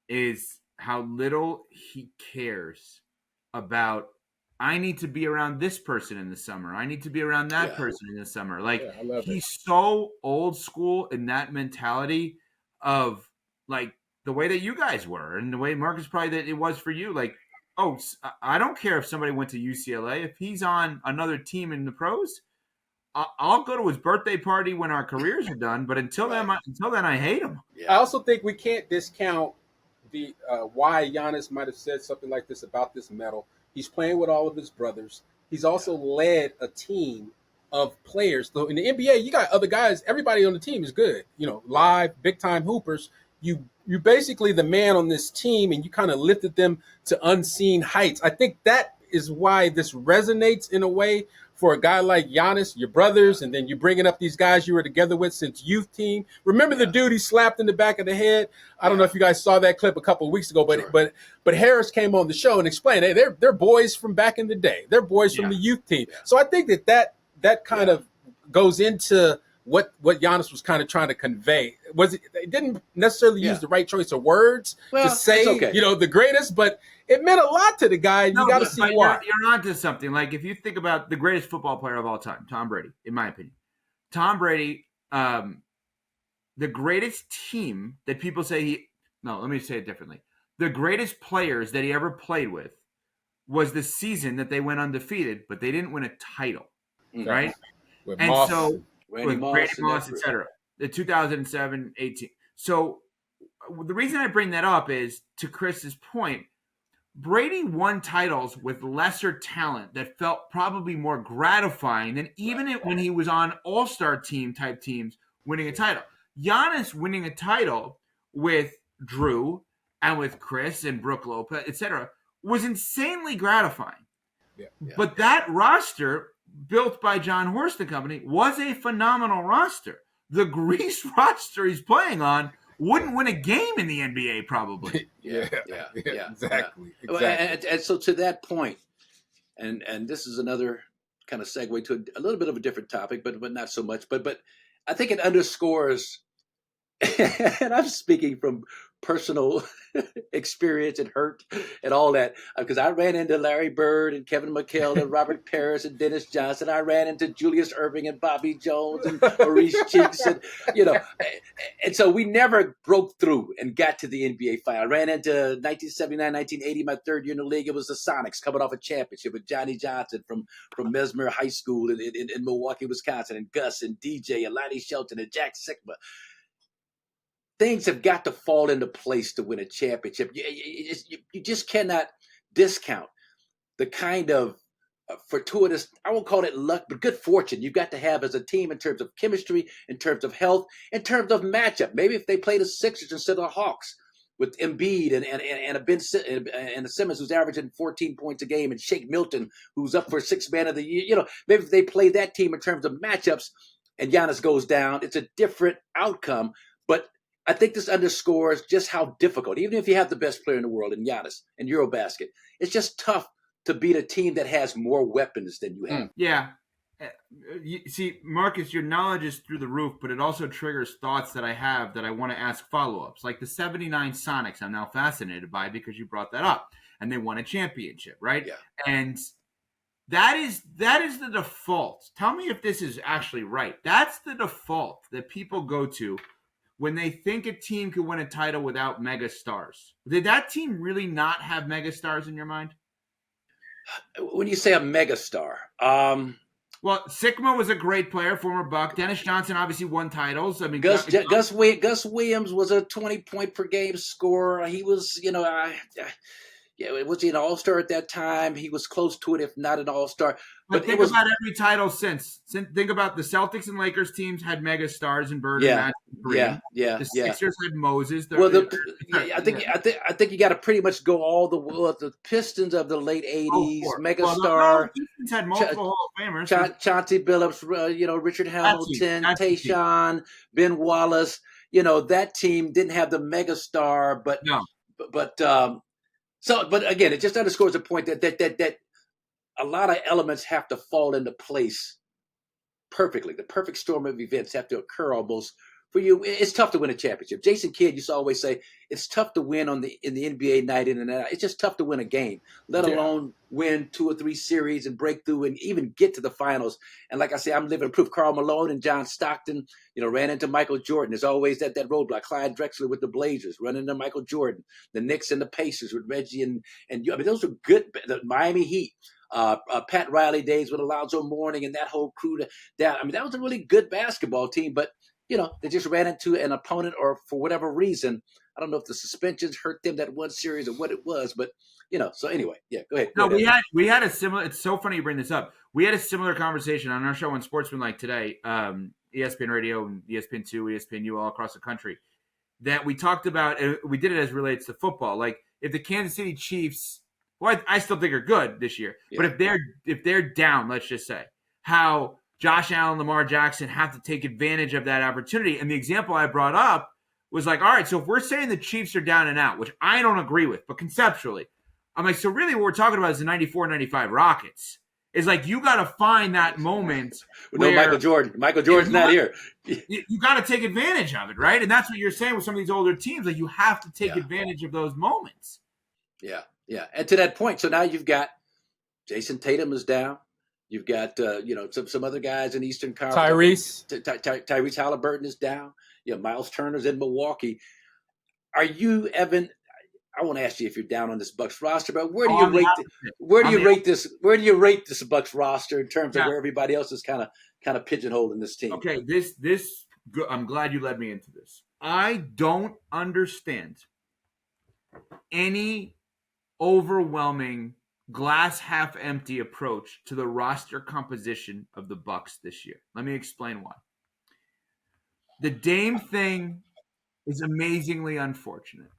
is how little he cares about, I need to be around this person in the summer. I need to be around that person in the summer. He's so old school in that mentality of the way that you guys were and the way Marcus probably that it was for you. I don't care if somebody went to UCLA. If he's on another team in the pros, I'll go to his birthday party when our careers are done. But until then, I hate him. I also think we can't discount the why Giannis might have said something like this about this medal. He's playing with all of his brothers. He's also led a team of players. So in the NBA, you got other guys. Everybody on the team is good. Live, big-time hoopers. You're basically the man on this team, and you kind of lifted them to unseen heights. I think that is why this resonates in a way for a guy like Giannis, your brothers, and then you bringing up these guys you were together with since youth team. Remember the dude he slapped in the back of the head? I don't know if you guys saw that clip a couple of weeks ago, but Harris came on the show and explained, hey, they're boys from back in the day. They're boys from the youth team. So I think that kind of goes into what Giannis was kind of trying to convey. It didn't necessarily use the right choice of words to say, the greatest, but it meant a lot to the guy. You got to see why. You're onto something. Like if you think about the greatest football player of all time, Tom Brady, in my opinion. Tom Brady, the greatest team that people say let me say it differently. The greatest players that he ever played with was the season that they went undefeated, but they didn't win a title, right? With and Moss. so Randy Moss, etc. The 2007-18. So the reason I bring that up is, to Chris's point, Brady won titles with lesser talent that felt probably more gratifying than even when he was on all-star team type teams winning a title. Giannis winning a title with Drew and with Chris and Brook Lopez, etc., was insanely gratifying. But that roster built by John Horst and company was a phenomenal roster. The Greece roster he's playing on wouldn't win a game in the NBA probably. Exactly. And so to that point, and this is another kind of segue to a little bit of a different topic, but not so much. But I think it underscores, and I'm speaking from personal experience and hurt and all that, because I ran into Larry Bird and Kevin McHale and Robert Parrish and Dennis Johnson. I ran into Julius Erving and Bobby Jones and Maurice Cheeks, and and so we never broke through and got to the NBA final. I ran into 1979, 1980, my third year in the league. It was the Sonics coming off a championship with Johnny Johnson from Mesmer High School in Milwaukee, Wisconsin, and Gus and DJ and Lonnie Shelton and Jack Sikma. Things have got to fall into place to win a championship. You just cannot discount the kind of fortuitous, I won't call it luck, but good fortune you've got to have as a team in terms of chemistry, in terms of health, in terms of matchup. Maybe if they play the Sixers instead of the Hawks with Embiid and a Simmons who's averaging 14 points a game, and Shake Milton who's up for Sixth Man of the Year. Maybe if they play that team in terms of matchups and Giannis goes down, it's a different outcome. But I think this underscores just how difficult, even if you have the best player in the world in Giannis and EuroBasket, it's just tough to beat a team that has more weapons than you have. Yeah. See, Marcus, your knowledge is through the roof, but it also triggers thoughts that I have that I want to ask follow-ups. Like the 79 Sonics, I'm now fascinated by because you brought that up. And they won a championship, right? Yeah. And that is the default. Tell me if this is actually right. That's the default that people go to when they think a team could win a title without mega stars. Did that team really not have mega stars in your mind? When you say a mega star, well, Sikma was a great player, former Buck. Dennis Johnson obviously won titles. I mean, Gus Williams was a 20-point per game scorer. He was, was he an all-star at that time? He was close to it, if not an all-star. But think about every title since. Think about the Celtics and Lakers teams had mega stars in Bird and Green. The Sixers had Moses. I think you got to pretty much go all the Pistons of the late '80s, mega star. The Pistons had multiple Hall of Famers. Chauncey Billups, Richard Hamilton, Tayshaun, Ben Wallace. That team didn't have the mega star, but again, it just underscores the point that a lot of elements have to fall into place perfectly. The perfect storm of events have to occur almost for you. It's tough to win a championship. Jason Kidd used to always say it's tough to win in the NBA night in and out. It's just tough to win a game, let alone win 2 or 3 series and break through and even get to the finals. And like I say, I'm living proof. Karl Malone and John Stockton, ran into Michael Jordan. There's always that roadblock. Clyde Drexler with the Blazers, running into Michael Jordan. The Knicks and the Pacers with Reggie and those were good. The Miami Heat. Pat Riley days with Alonzo Mourning and that whole crew. That was a really good basketball team, but they just ran into an opponent, or for whatever reason, I don't know if the suspensions hurt them that one series or what it was, but so anyway, go ahead. No, we had a similar. It's so funny you bring this up. We had a similar conversation on our show on UnSportsmanLike today, ESPN Radio and ESPN2, ESPNU all across the country. That we talked about. We did it as relates to football. Like if the Kansas City Chiefs, I still think are good this year, but if they're down, let's just say, how Josh Allen, Lamar Jackson have to take advantage of that opportunity. And the example I brought up was like, all right, so if we're saying the Chiefs are down and out, which I don't agree with, but conceptually, I'm like, so really what we're talking about is the 94, 95 Rockets. Is like you got to find that moment where no Michael Jordan. Michael Jordan's not here. You got to take advantage of it, right? And that's what you're saying with some of these older teams. Like you have to take advantage of those moments. Yeah. And to that point, so now you've got Jason Tatum is down. You've got some other guys in Eastern Conference. Tyrese Halliburton is down. Miles Turner's in Milwaukee. Are you, Evan? I won't ask you if you're down on this Bucks roster, but where do you rate this Bucks roster in terms of where everybody else is kind of pigeonholed in this team? Okay, this I'm glad you led me into this. I don't understand any overwhelming glass half empty approach to the roster composition of the Bucks this year. Let me explain why. The Dame thing is amazingly unfortunate.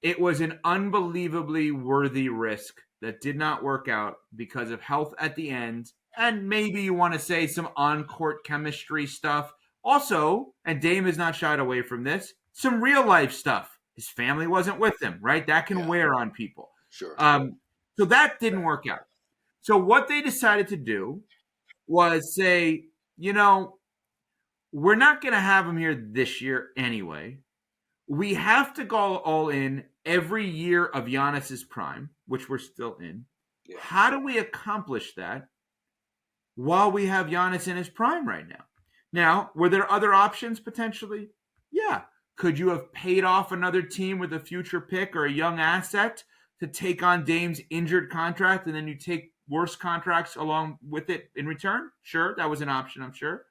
It was an unbelievably worthy risk that did not work out because of health at the end. And maybe you want to say some on-court chemistry stuff. Also, and Dame has not shied away from this, some real-life stuff. His family wasn't with him, right? That can wear on people. Sure. So that didn't work out. So what they decided to do was say, we're not going to have him here this year anyway. We have to go all in every year of Giannis's prime, which we're still in. Yeah. How do we accomplish that while we have Giannis in his prime right now? Now, were there other options potentially? Yeah. Could you have paid off another team with a future pick or a young asset to take on Dame's injured contract and then you take worse contracts along with it in return? Sure, that was an option, I'm sure.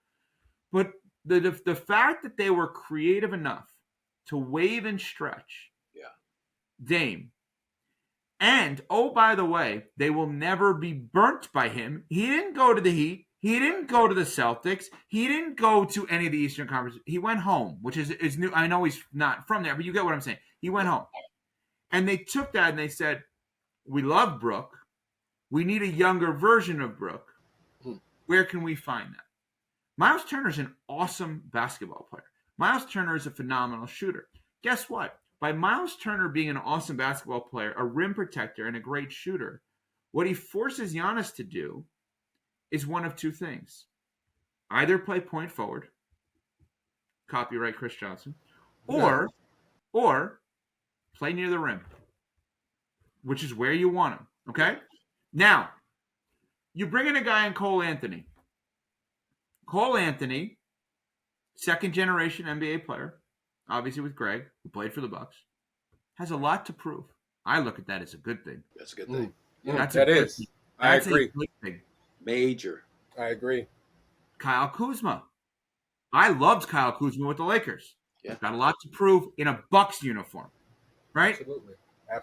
But the fact that they were creative enough to waive and stretch Dame. And, oh, by the way, they will never be burnt by him. He didn't go to the Heat. He didn't go to the Celtics. He didn't go to any of the Eastern Conference. He went home, which is new. I know he's not from there, but you get what I'm saying. He went home. And they took that and they said, we love Brook. We need a younger version of Brook. Where can we find that? Miles Turner's an awesome basketball player. Miles Turner is a phenomenal shooter. Guess what? By Miles Turner being an awesome basketball player, a rim protector, and a great shooter, what he forces Giannis to do is one of two things. Either play point forward, copyright Kris Johnson, or play near the rim, which is where you want him, okay? Now, you bring in a guy in Cole Anthony. Cole Anthony, second-generation NBA player, obviously with Greg, who played for the Bucks, has a lot to prove. I look at that as a good thing. That's a good thing. I agree. Major. I agree. Kyle Kuzma. I loved Kyle Kuzma with the Lakers. Yeah. He's got a lot to prove in a Bucks uniform, right? Absolutely.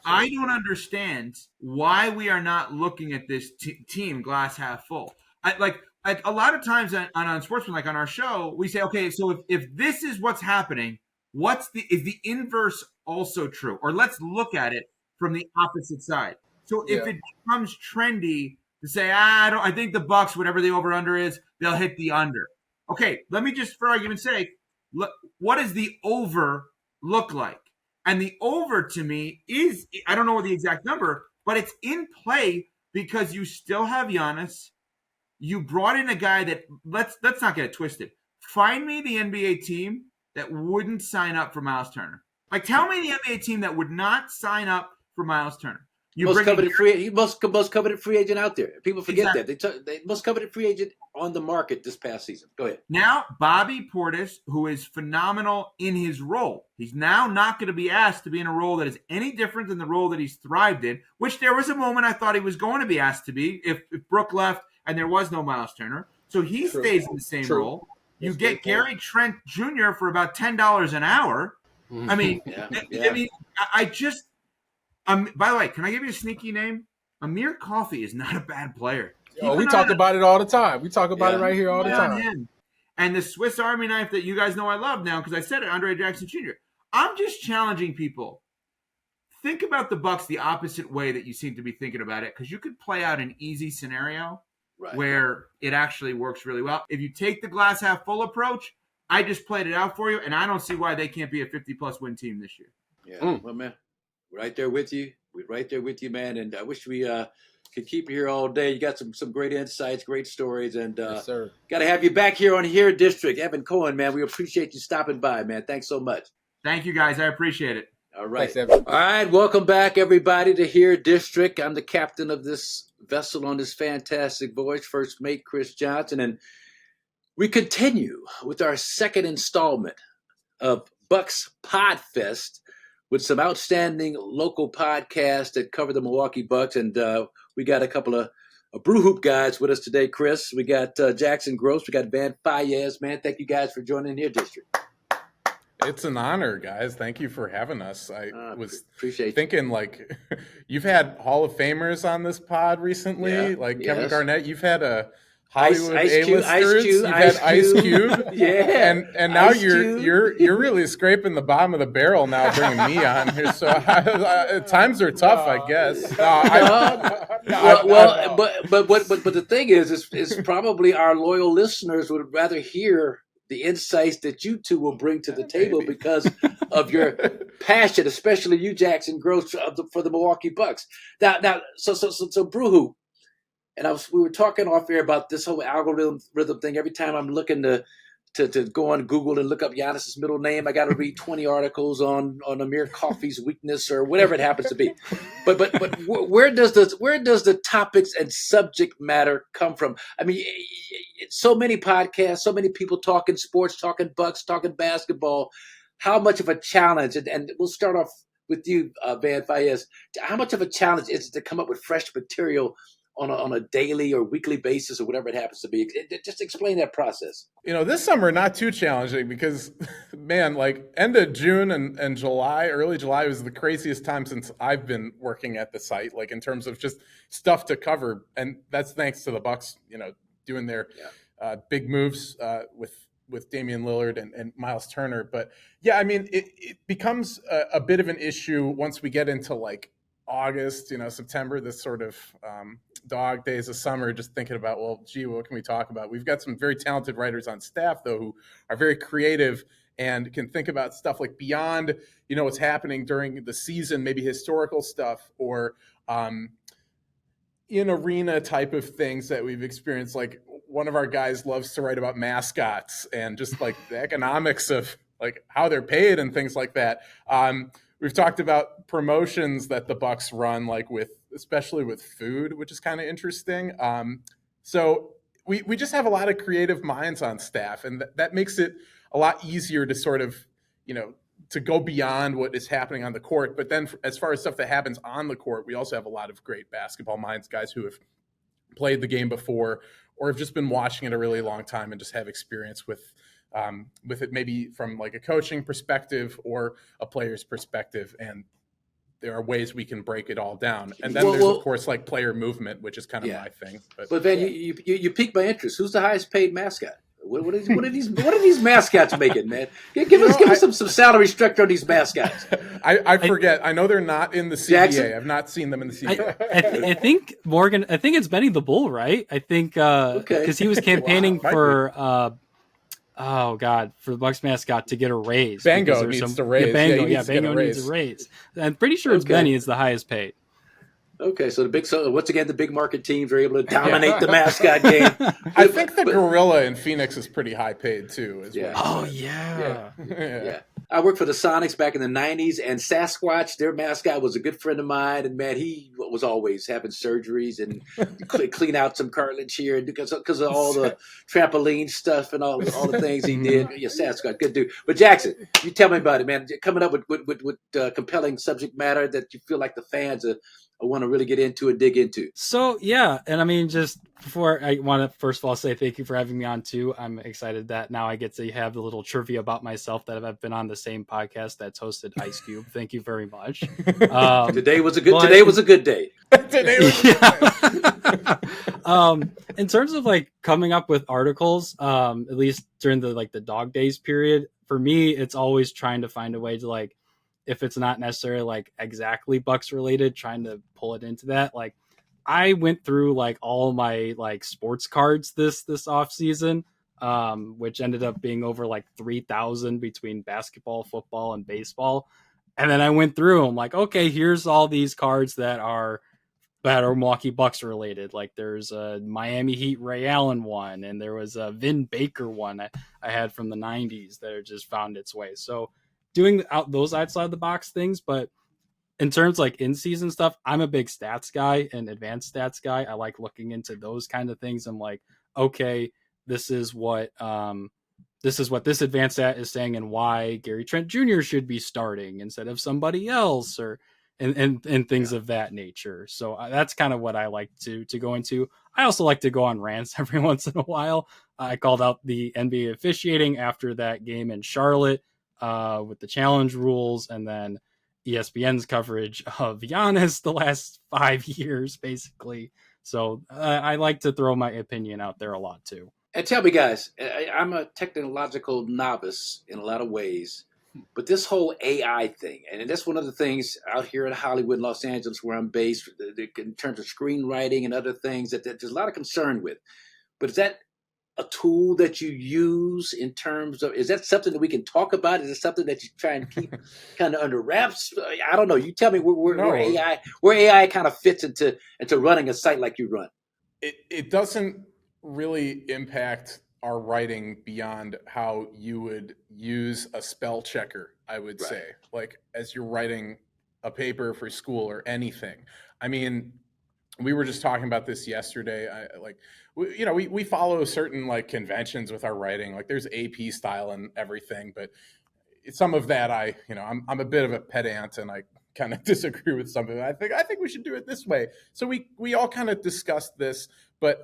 I don't understand why we are not looking at this team glass half full. Like a lot of times on Unsportsmanlike on our show, we say, okay, so if this is what's happening, is the inverse also true? Or let's look at it from the opposite side. So if it becomes trendy to say, I think the Bucks, whatever the over-under is, they'll hit the under. Okay, let me just, for argument's sake, look, what does the over look like? And the over to me is, I don't know the exact number, but it's in play because you still have Giannis. You brought in a guy that, let's not get it twisted. Find me the NBA team that wouldn't sign up for Miles Turner. Like, tell me the NBA team that would not sign up for Miles Turner. Most coveted free agent out there. People forget that. They most coveted free agent on the market this past season. Go ahead. Now, Bobby Portis, who is phenomenal in his role. He's now not going to be asked to be in a role that is any different than the role that he's thrived in, which there was a moment I thought he was going to be asked to be if Brook left and there was no Miles Turner. So he stays in the same role. You get Gary Trent Jr. for about $10 an hour. I mean, by the way, can I give you a sneaky name? Amir Coffey is not a bad player. We talk about it all the time. We talk about it right here all the time. And the Swiss Army knife that you guys know I love now, because I said it, Andre Jackson Jr. I'm just challenging people. Think about the Bucks the opposite way that you seem to be thinking about it, because you could play out an easy scenario where it actually works really well. If you take the glass half full approach, I just played it out for you, and I don't see why they can't be a 50-plus win team this year. Yeah, well, man, we're right there with you. We're right there with you, man. And I wish we could keep you here all day. You got some great insights, great stories, and Yes, sir. got to have you back here on Here District. Evan Cohen, man, we appreciate you stopping by, man. Thanks so much. Thank you, guys. I appreciate it. All right. Thanks, Evan. All right, welcome back, everybody, to Here District. I'm the captain of this vessel on this fantastic voyage, First Mate Kris Johnson, and we continue with our second installment of BucksPodFest with some outstanding local podcasts that cover the Milwaukee Bucks, and we got a couple of Brew Hoop guys with us today, Chris. We got Jackson Gross. We got Fayaz, man. Thank you guys for joining Here District. It's an honor, guys. Thank you for having us. I was appreciate thinking, like, you've had Hall of Famers on this pod recently, Kevin Garnett. You've had a Hollywood A-listers. You've had Ice Cube. Yeah, and now you're really scraping the bottom of the barrel now, bringing me on here. So times are tough, I guess. But the thing is probably our loyal listeners would rather hear the insights that you two will bring to the table because of your passion, especially you, Jackson Gross, for the Milwaukee Bucks. Now, so Brew Hoop, and we were talking off air about this whole algorithm thing. Every time I'm looking to go on Google and look up Giannis's middle name, I got to read 20 articles on Amir Coffey's weakness or whatever it happens to be. But where does the topics and subject matter come from? I mean, so many podcasts, so many people talking sports, talking Bucks, talking basketball. How much of a challenge? And we'll start off with you, Fayaz. How much of a challenge is it to come up with fresh material on a daily or weekly basis or whatever it happens to be? Just explain that process. This summer, not too challenging because, man, like end of June and July, early July was the craziest time since I've been working at the site, like in terms of just stuff to cover. And that's thanks to the Bucks, doing their big moves with Damian Lillard and Miles Turner. But yeah, I mean, it becomes a bit of an issue once we get into like August, September, this sort of dog days of summer, just thinking about, well, gee, what can we talk about? We've got some very talented writers on staff, though, who are very creative and can think about stuff like beyond, what's happening during the season, maybe historical stuff or in arena type of things that we've experienced. Like one of our guys loves to write about mascots and just like the economics of like how they're paid and things like that. We've talked about promotions that the Bucks run, like especially with food, which is kind of interesting. So we just have a lot of creative minds on staff, and that makes it a lot easier to sort of, to go beyond what is happening on the court. But then as far as stuff that happens on the court, we also have a lot of great basketball minds, guys who have played the game before or have just been watching it a really long time and just have experience with it, maybe from like a coaching perspective or a player's perspective. And there are ways we can break it all down. And then there's, of course, like player movement, which is kind of my thing. But then you piqued my interest. Who's the highest paid mascot? What are these mascots making, man? Give us some salary structure on these mascots. I forget. I know they're not in the CBA. Jackson? I've not seen them in the CBA. I think Morgan. I think it's Benny the Bull, right? I think because he was campaigning for. For the Bucks mascot to get a raise. Bango needs to raise. Yeah, Bango needs a raise. I'm pretty sure it's Benny is the highest paid. Okay, so once again, the big market teams are able to dominate the mascot game. I think the gorilla in Phoenix is pretty high paid too. Yeah. I worked for the Sonics back in the 90s, and Sasquatch, their mascot, was a good friend of mine. And man, he was always having surgeries and clean out some cartilage here because of all the trampoline stuff and all the things he did. Yeah, Sasquatch, good dude. But Jackson, you tell me about it, man. Coming up with compelling subject matter that you feel like the fans I want to really get into and dig into. So, yeah. And I mean, just before I want to first of all say thank you for having me on too. I'm excited that now I get to have the little trivia about myself that I've been on the same podcast that's hosted Ice Cube. Thank you very much. Today was a good day. In terms of like coming up with articles, at least during the dog days period, for me, it's always trying to find a way to like, if it's not necessarily like exactly Bucks related, trying to pull it into that. Like I went through like all my like sports cards this off season, which ended up being over like 3,000 between basketball, football, and baseball. And then I went through. I'm like, okay, here's all these cards that are Milwaukee Bucks related. Like there's a Miami Heat Ray Allen one, and there was a Vin Baker one I had from the 90s that just found its way. So doing out those outside the box things, but in terms like in season stuff, I'm a big stats guy and advanced stats guy. I like looking into those kind of things. I'm like, okay, this is what this advanced stat is saying, and why Gary Trent Jr. should be starting instead of somebody else, or and things of that nature. So that's kind of what I like to go into. I also like to go on rants every once in a while. I called out the NBA officiating after that game in Charlotte with the challenge rules, and then ESPN's coverage of Giannis the last 5 years, basically. So I like to throw my opinion out there a lot too. And tell me, guys, I'm a technological novice in a lot of ways, but this whole AI thing, and that's one of the things out here in Hollywood, Los Angeles, where I'm based, in terms of screenwriting and other things that there's a lot of concern with. But is that a tool that you use in terms of, is that something that we can talk about? Is it something that you try and keep kind of under wraps? I don't know. You tell me where AI kind of fits into running a site like you run. It doesn't really impact our writing beyond how you would use a spell checker, I would say, like as you're writing a paper for school or anything. I mean, we were just talking about this yesterday. We follow certain like conventions with our writing, like there's AP style and everything, but some of that I'm a bit of a pedant and I kind of disagree with something. I think we should do it this way. So we all kind of discussed this, but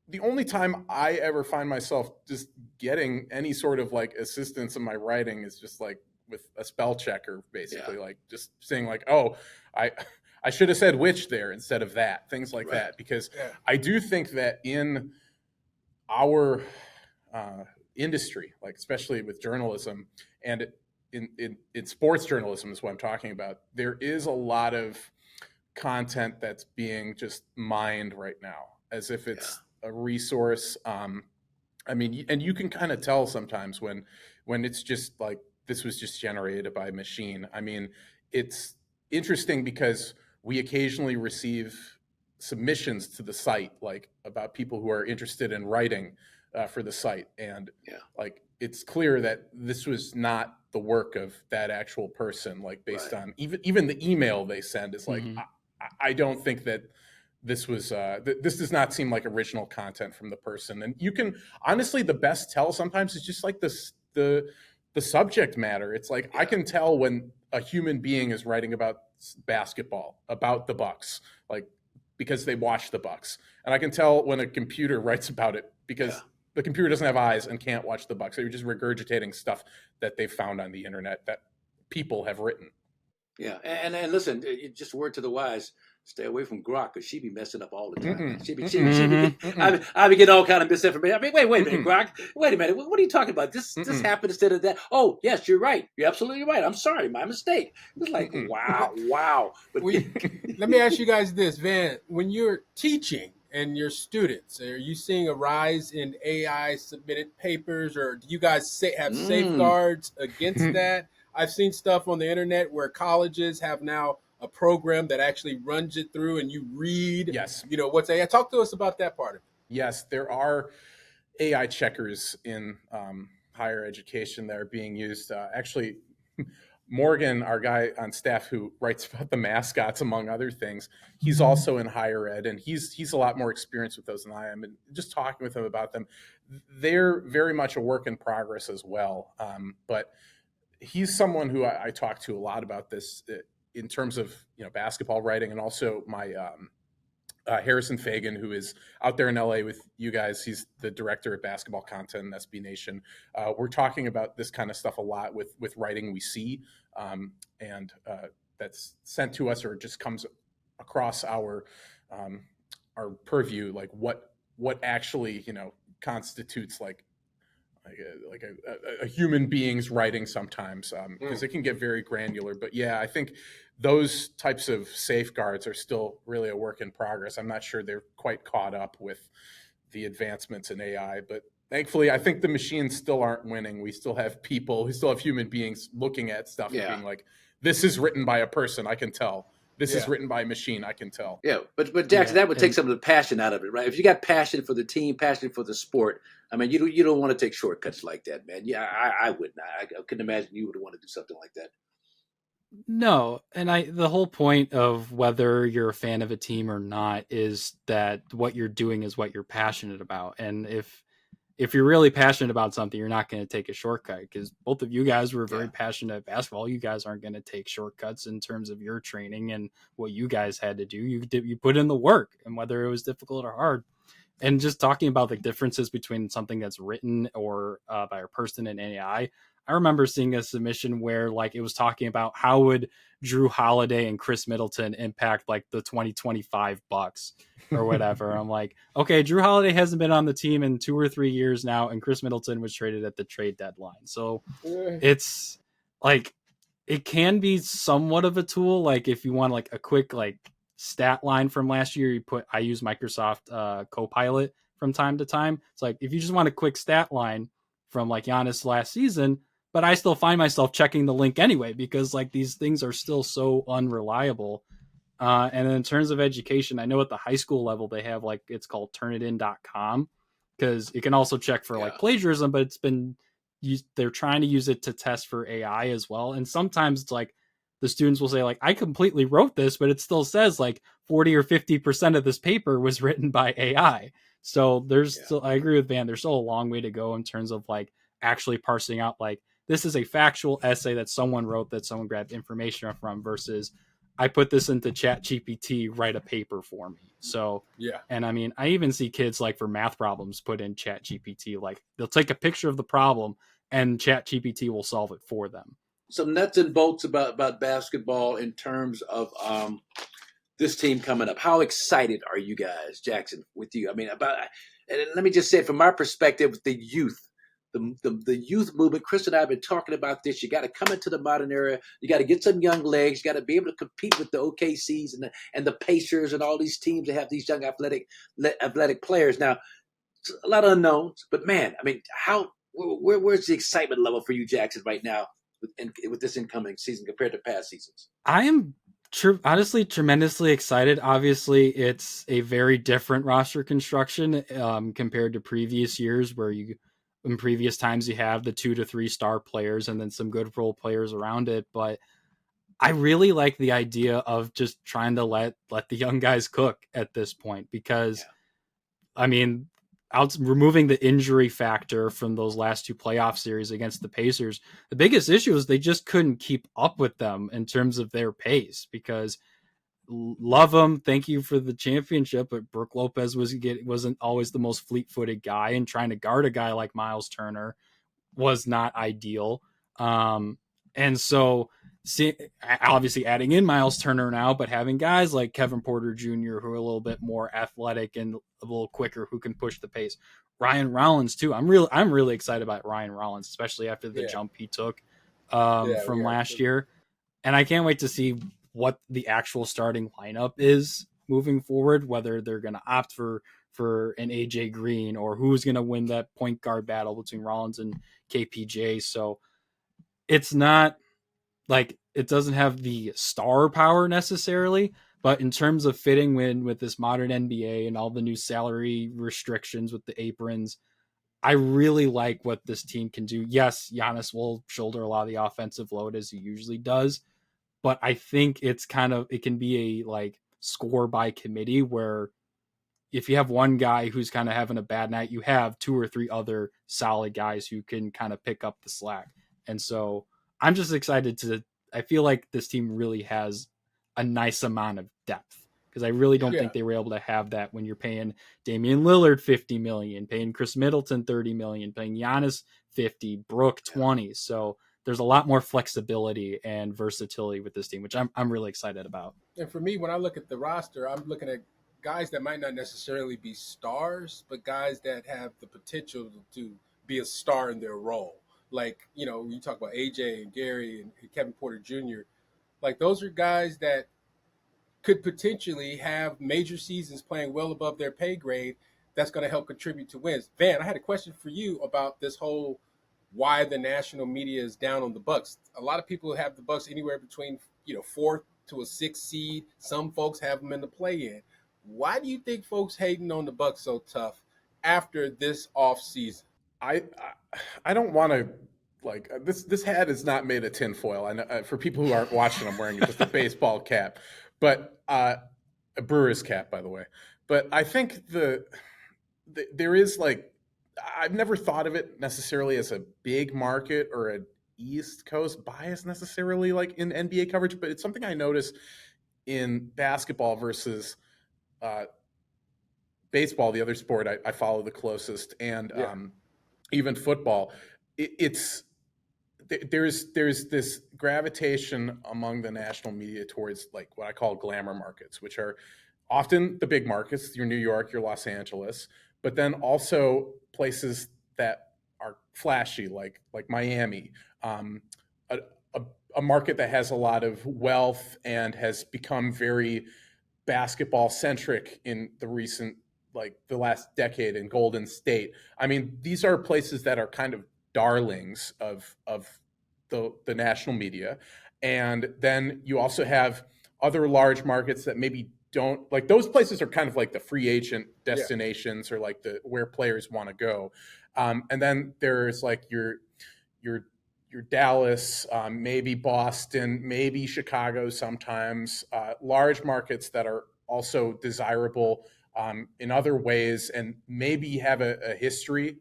the only time I ever find myself just getting any sort of like assistance in my writing is just like with a spell checker, basically, like just saying like, oh, I should have said which there instead of that, things like that. Because I do think that in our industry, like especially with journalism and in sports journalism is what I'm talking about, there is a lot of content that's being just mined right now as if it's a resource. I mean, and you can kind of tell sometimes when it's just like, this was just generated by a machine. I mean, it's interesting because we occasionally receive submissions to the site, like about people who are interested in writing for the site. And like, it's clear that this was not the work of that actual person, like based on even the email they send is like, I don't think that this was, this does not seem like original content from the person. And you can, honestly, the best tell sometimes is just like the subject matter. It's like, I can tell when a human being is writing about basketball, about the Bucks, like because they watch the Bucks. And I can tell when a computer writes about it because the computer doesn't have eyes and can't watch the Bucks. They're just regurgitating stuff that they found on the internet that people have written. Yeah, and listen, just a word to the wise: stay away from Grok because she be messing up all the time. I be getting all kind of misinformation. I mean, wait a minute, Grok. Wait a minute. What are you talking about? This happened instead of that. Oh, yes, you're right. You're absolutely right. I'm sorry, my mistake. It's like wow. But let me ask you guys this, Van. When you're teaching and your students, are you seeing a rise in AI submitted papers, or do you guys have safeguards against that? I've seen stuff on the internet where colleges have now a program that actually runs it through and you read, what's AI. Talk to us about that part of it. Yes, there are AI checkers in higher education that are being used. Actually, Morgan, our guy on staff who writes about the mascots, among other things, he's also in higher ed, and he's a lot more experienced with those than I am. And just talking with him about them, they're very much a work in progress as well. But he's someone who I talk to a lot about this in terms of basketball writing, and also my Harrison Fagan, who is out there in LA with you guys. He's the director of basketball content in SB Nation. We're talking about this kind of stuff a lot with writing we see, and that's sent to us or just comes across our purview, like what actually constitutes like a human being's writing sometimes, because it can get very granular. But yeah, I think those types of safeguards are still really a work in progress. I'm not sure they're quite caught up with the advancements in AI, but thankfully, I think the machines still aren't winning. We still have people, we still have human beings looking at stuff and being like, this is written by a person, I can tell. This is written by a machine, I can tell. Yeah, but Jackson, that would take some of the passion out of it, right? If you got passion for the team, passion for the sport, I mean, you don't want to take shortcuts like that, man. Yeah, I would not. I couldn't imagine you would want to do something like that. No, and the whole point of whether you're a fan of a team or not is that what you're doing is what you're passionate about. And if you're really passionate about something, you're not going to take a shortcut, because both of you guys were very passionate at basketball. You guys aren't going to take shortcuts in terms of your training and what you guys had to do. You put in the work, and whether it was difficult or hard. And just talking about the differences between something that's written or by a person and AI, I remember seeing a submission where like it was talking about how would Drew Holiday and Chris Middleton impact like the 2025 Bucks or whatever. I'm like, okay, Drew Holiday hasn't been on the team in 2 or 3 years now, and Chris Middleton was traded at the trade deadline. So it's like, it can be somewhat of a tool. Like if you want like a quick like stat line from last year, I use Microsoft Copilot from time to time. It's like, if you just want a quick stat line from like Giannis last season, but I still find myself checking the link anyway, because like these things are still so unreliable. And in terms of education, I know at the high school level, they have like, it's called turnitin.com, because it can also check for like plagiarism, but it's been used, they're trying to use it to test for AI as well. And sometimes it's like, the students will say like, I completely wrote this, but it still says like 40 or 50% of this paper was written by AI. So there's still, I agree with Van, there's still a long way to go in terms of like actually parsing out like, this is a factual essay that someone wrote, that someone grabbed information from, versus I put this into ChatGPT, write a paper for me. So, and I mean, I even see kids like for math problems put in ChatGPT, like they'll take a picture of the problem and ChatGPT will solve it for them. Some nuts and bolts about basketball in terms of this team coming up. How excited are you guys, Jackson, with you? I mean, and let me just say, from my perspective, the youth, the youth movement. Chris and I have been talking about this. You got to come into the modern era. You got to get some young legs. You got to be able to compete with the OKCs and the Pacers and all these teams that have these young athletic players. Now, a lot of unknowns, but man, I mean, where's the excitement level for you, Jackson, right now with this incoming season compared to past seasons? I am honestly tremendously excited. Obviously, it's a very different roster construction compared to previous years, where in previous times you have the 2 to 3 star players and then some good role players around it. But I really like the idea of just trying to let the young guys cook at this point, because I mean, removing the injury factor from those last 2 playoff series against the Pacers, the biggest issue is they just couldn't keep up with them in terms of their pace, because love them, thank you for the championship, but Brook Lopez wasn't always the most fleet-footed guy, and trying to guard a guy like Miles Turner was not ideal. And so obviously adding in Miles Turner now, but having guys like Kevin Porter Jr., who are a little bit more athletic and a little quicker, who can push the pace. Ryan Rollins too. I'm really excited about Ryan Rollins, especially after the jump he took from last year. And I can't wait to see what the actual starting lineup is moving forward, whether they're going to opt for an AJ Green, or who's going to win that point guard battle between Rollins and KPJ. So it's not like, it doesn't have the star power necessarily, but in terms of fitting in with this modern NBA and all the new salary restrictions with the aprons, I really like what this team can do. Yes, Giannis will shoulder a lot of the offensive load as he usually does, but I think it can be a like score by committee, where if you have one guy who's kind of having a bad night, you have 2 or 3 other solid guys who can kind of pick up the slack. And so I'm just excited I feel like this team really has a nice amount of depth, because I really don't think they were able to have that when you're paying Damian Lillard $50 million, paying Chris Middleton $30 million, paying Giannis $50, Brook $20. So there's a lot more flexibility and versatility with this team, which I'm really excited about. And for me, when I look at the roster, I'm looking at guys that might not necessarily be stars, but guys that have the potential to be a star in their role. Like, you know, you talk about AJ and Gary and Kevin Porter Jr., like those are guys that could potentially have major seasons playing well above their pay grade. That's going to help contribute to wins. Van, I had a question for you about this whole why the national media is down on the Bucks. A lot of people have the Bucks anywhere between, you know, 4th to a 6th seed. Some folks have them in the play-in. Why do you think folks hating on the Bucks so tough after this offseason? I don't want to this hat is not made of tinfoil. I know for people who aren't watching, I'm wearing just a baseball cap, but a Brewers cap, by the way. But I think there is like, I've never thought of it necessarily as a big market or an East Coast bias necessarily, like in NBA coverage, but it's something I notice in basketball versus baseball, the other sport I follow the closest, and even football. There's this gravitation among the national media towards like what I call glamour markets, which are often the big markets, your New York, your Los Angeles, but then also places that are flashy, like Miami, a market that has a lot of wealth and has become very basketball centric in the last decade in Golden State. I mean, these are places that are kind of darlings of the national media. And then you also have other large markets that maybe don't, like, those places are kind of like the free agent destinations or like where players want to go. And then there's like your Dallas, maybe Boston, maybe Chicago sometimes, large markets that are also desirable in other ways, and maybe have a history,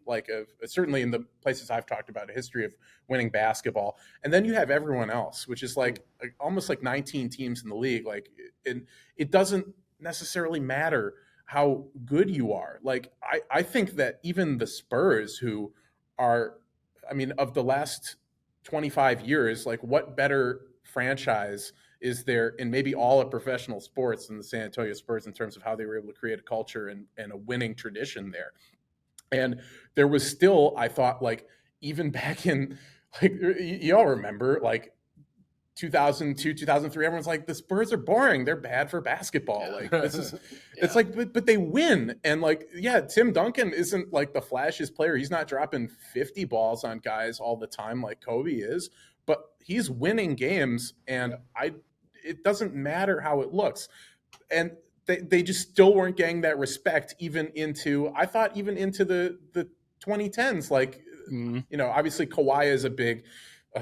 certainly in the places I've talked about, a history of winning basketball. And then you have everyone else, which is like almost like 19 teams in the league. Like, it doesn't necessarily matter how good you are. Like, I think that even the Spurs, who are, I mean, of the last 25 years, like, what better franchise is there in maybe all of professional sports than the San Antonio Spurs in terms of how they were able to create a culture and a winning tradition there. And there was still, I thought, like, even back in, like, you all remember, like, 2002, 2003, everyone's like, the Spurs are boring. They're bad for basketball. Like, this is, it's like, but they win. And like, Tim Duncan isn't like the flashiest player. He's not dropping 50 balls on guys all the time like Kobe is, but he's winning games. And it doesn't matter how it looks. And they just still weren't getting that respect even into the 2010s. Like, you know, obviously Kawhi is a big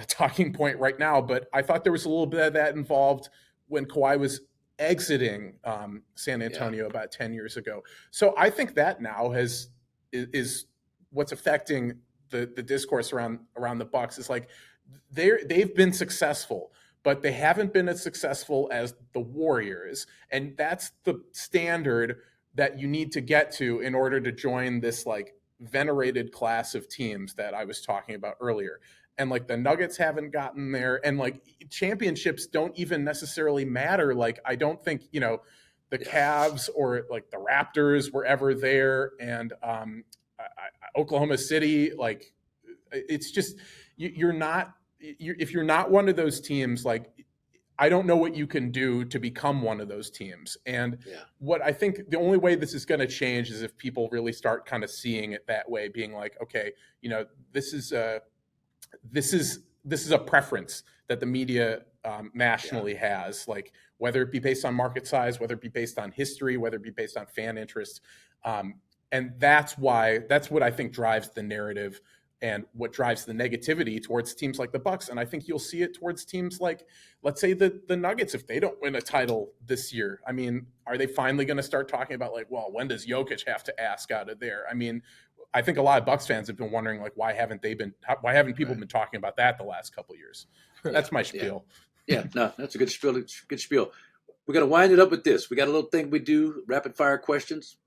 talking point right now, but I thought there was a little bit of that involved when Kawhi was exiting San Antonio about 10 years ago. So I think that now is what's affecting the discourse around the Bucks. Is like they've been successful, but they haven't been as successful as the Warriors, and that's the standard that you need to get to in order to join this like venerated class of teams that I was talking about earlier. And like the Nuggets haven't gotten there, and like championships don't even necessarily matter. Like, I don't think, you know, the Cavs or like the Raptors were ever there, and Oklahoma City, like, it's just, if you're not one of those teams, like, I don't know what you can do to become one of those teams. And what I think the only way this is going to change is if people really start kind of seeing it that way, being like, okay, you know, this is a preference that the media nationally has, like, whether it be based on market size, whether it be based on history, whether it be based on fan interest. And that's what I think drives the narrative and what drives the negativity towards teams like the Bucks. And I think you'll see it towards teams like, let's say the Nuggets, if they don't win a title this year. I mean, are they finally going to start talking about like, well, when does Jokic have to ask out of there? I mean, I think a lot of Bucks fans have been wondering, like, why haven't people been talking about that the last couple of years? That's my spiel. No, that's a good spiel. Good spiel. We're going to wind it up with this. We got a little thing we do, rapid fire questions.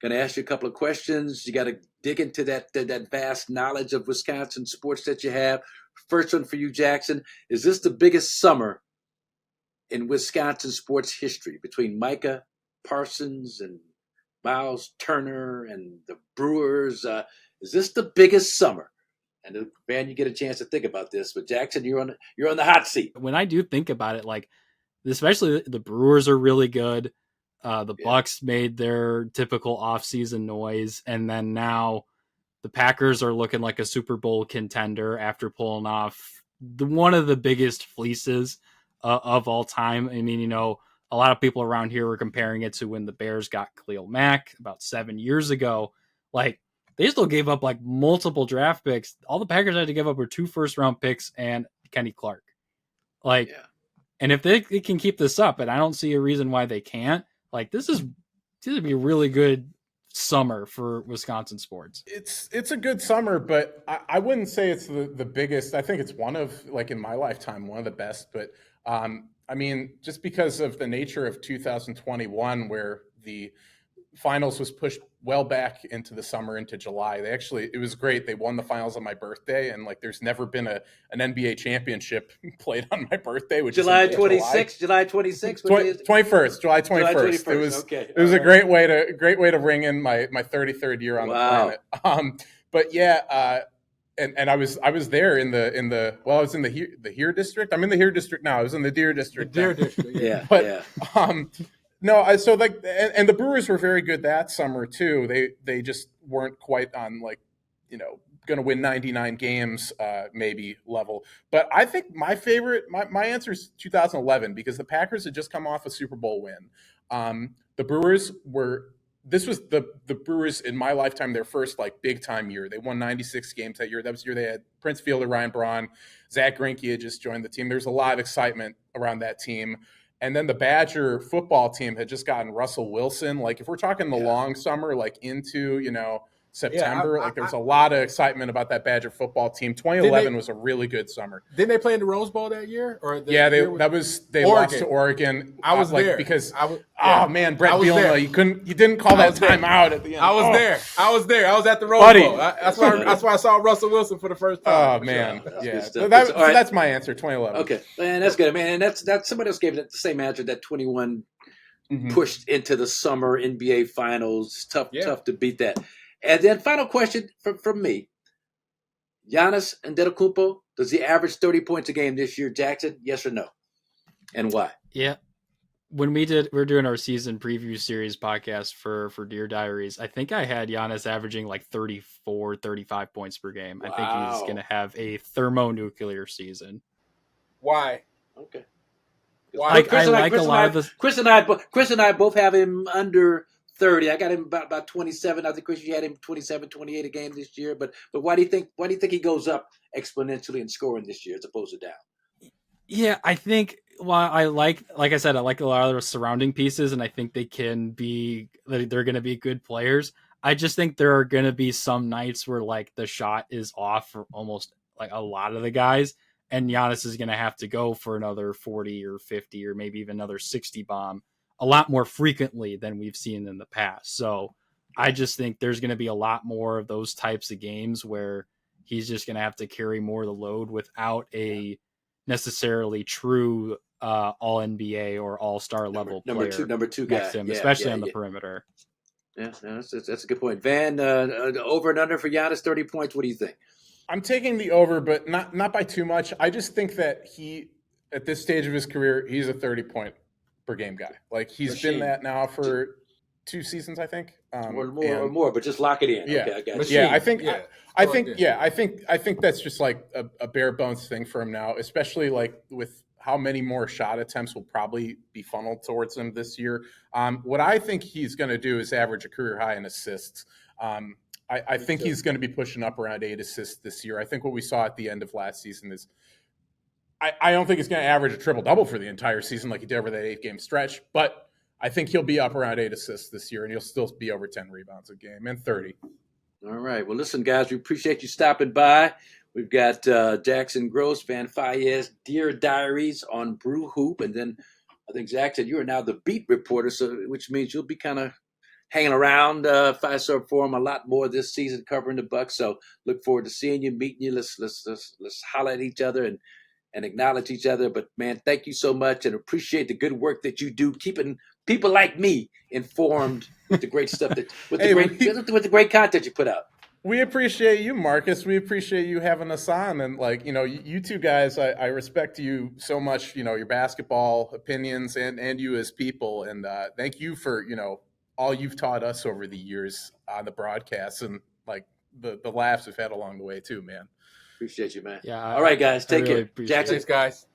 Going to ask you a couple of questions. You got to dig into that vast knowledge of Wisconsin sports that you have. First one for you, Jackson. Is this the biggest summer in Wisconsin sports history between Micah Parsons and Miles Turner and the Brewers? Is this the biggest summer? And Van, you get a chance to think about this, but Jackson, you're on the hot seat. When I do think about it, like especially the Brewers are really good. The Bucks made their typical offseason noise, and then now the Packers are looking like a Super Bowl contender after pulling off one of the biggest fleeces of all time. I mean, a lot of people around here were comparing it to when the Bears got Khalil Mack about 7 years ago. Like, they still gave up like multiple draft picks. All the Packers had to give up were 2 first-round picks and Kenny Clark. And if they can keep this up, and I don't see a reason why they can't, like this is going to be a really good summer for Wisconsin sports. It's a good summer, but I wouldn't say it's the biggest. I think it's one of, like in my lifetime, one of the best. But I mean, just because of the nature of 2021, where the finals was pushed well back into the summer, into July. It was great. They won the finals on my birthday, and like there's never been an NBA championship played on my birthday, which July 26th, July 26th, 21st, July 21st. It was a great way to ring in my 33rd year on the planet. But yeah, and I was there I was in the Here district. I'm in the Here district now. I was in the Deer district. No, so like, and the Brewers were very good that summer too. They just weren't quite on going to win 99 games maybe level. But I think my answer is 2011, because the Packers had just come off a Super Bowl win. The Brewers this was the Brewers in my lifetime, their first like big time year. They won 96 games that year. That was the year they had Prince Fielder, Ryan Braun, Zach Greinke had just joined the team. There was a lot of excitement around that team. And then the Badger football team had just gotten Russell Wilson. Like, if we're talking the long summer, like into, September, there was a lot of excitement about that Badger football team. 2011 was a really good summer. Didn't they play in the Rose Bowl that year? They lost to Oregon. I was there because Brett Bielema, you didn't call that time out at the end. I was there. I was at the Rose Bowl. That's why I saw Russell Wilson for the first time. Oh man, that's my answer. 2011. Okay, man, that's good, man. And that's somebody else gave it the same answer that 21 pushed into the summer NBA Finals. Tough to beat that. And then final question from me. Giannis Antetokounmpo, does he average 30 points a game this year, Jackson? Yes or no? And why? Yeah. When we're doing our season preview series podcast for Dear Diaries, I think I had Giannis averaging like 34, 35 points per game. Wow. I think he's going to have a thermonuclear season. Why? Okay. Why? Chris and I both have him under 30. I got him about 27. I think, Chris, you had him 27, 28 a game this year. But why do you think he goes up exponentially in scoring this year as opposed to down? Yeah, I think I like I said, I like a lot of the surrounding pieces, and I think they're going to be good players. I just think there are going to be some nights where like the shot is off for almost like a lot of the guys, and Giannis is going to have to go for another 40 or 50 or maybe even another 60 bomb a lot more frequently than we've seen in the past. So I just think there's going to be a lot more of those types of games where he's just going to have to carry more of the load without a necessarily true all NBA or all-star level number two guy, him, especially on the perimeter. Yeah, that's a good point. Van, over and under for Giannis, 30 points. What do you think? I'm taking the over, but not by too much. I just think that he, at this stage of his career, he's a 30-point per game guy. Like, he's been that now for 2 seasons, I think. Or more, but just lock it in. Yeah, okay, I got you. Yeah, I think that's just like a bare bones thing for him now, especially like with how many more shot attempts will probably be funneled towards him this year. What I think he's going to do is average a career high in assists. I think he's going to be pushing up around 8 assists this year. I think what we saw at the end of last season is I don't think he's going to average a triple-double for the entire season like he did over that 8-game stretch, but I think he'll be up around 8 assists this year, and he'll still be over 10 rebounds a game and 30. All right. Well, listen, guys, we appreciate you stopping by. We've got Jackson Gross, Van Fayaz, Dear Diaries on Brew Hoop, and then I think Zach said you are now the beat reporter, which means you'll be kind of hanging around 5-Star Forum a lot more this season covering the Bucks. So look forward to seeing you, meeting you. Let's holler at each other and acknowledge each other. But, man, thank you so much and appreciate the good work that you do, keeping people like me informed with the great stuff with the great content you put out. We appreciate you, Marcus. We appreciate you having us on. And like, you two guys, I respect you so much, your basketball opinions and you as people. And thank you for, all you've taught us over the years on the broadcast and like the laughs we've had along the way too, man. Appreciate you, man. Yeah. All right, guys. Take really care. appreciate Jackson. Thanks, guys.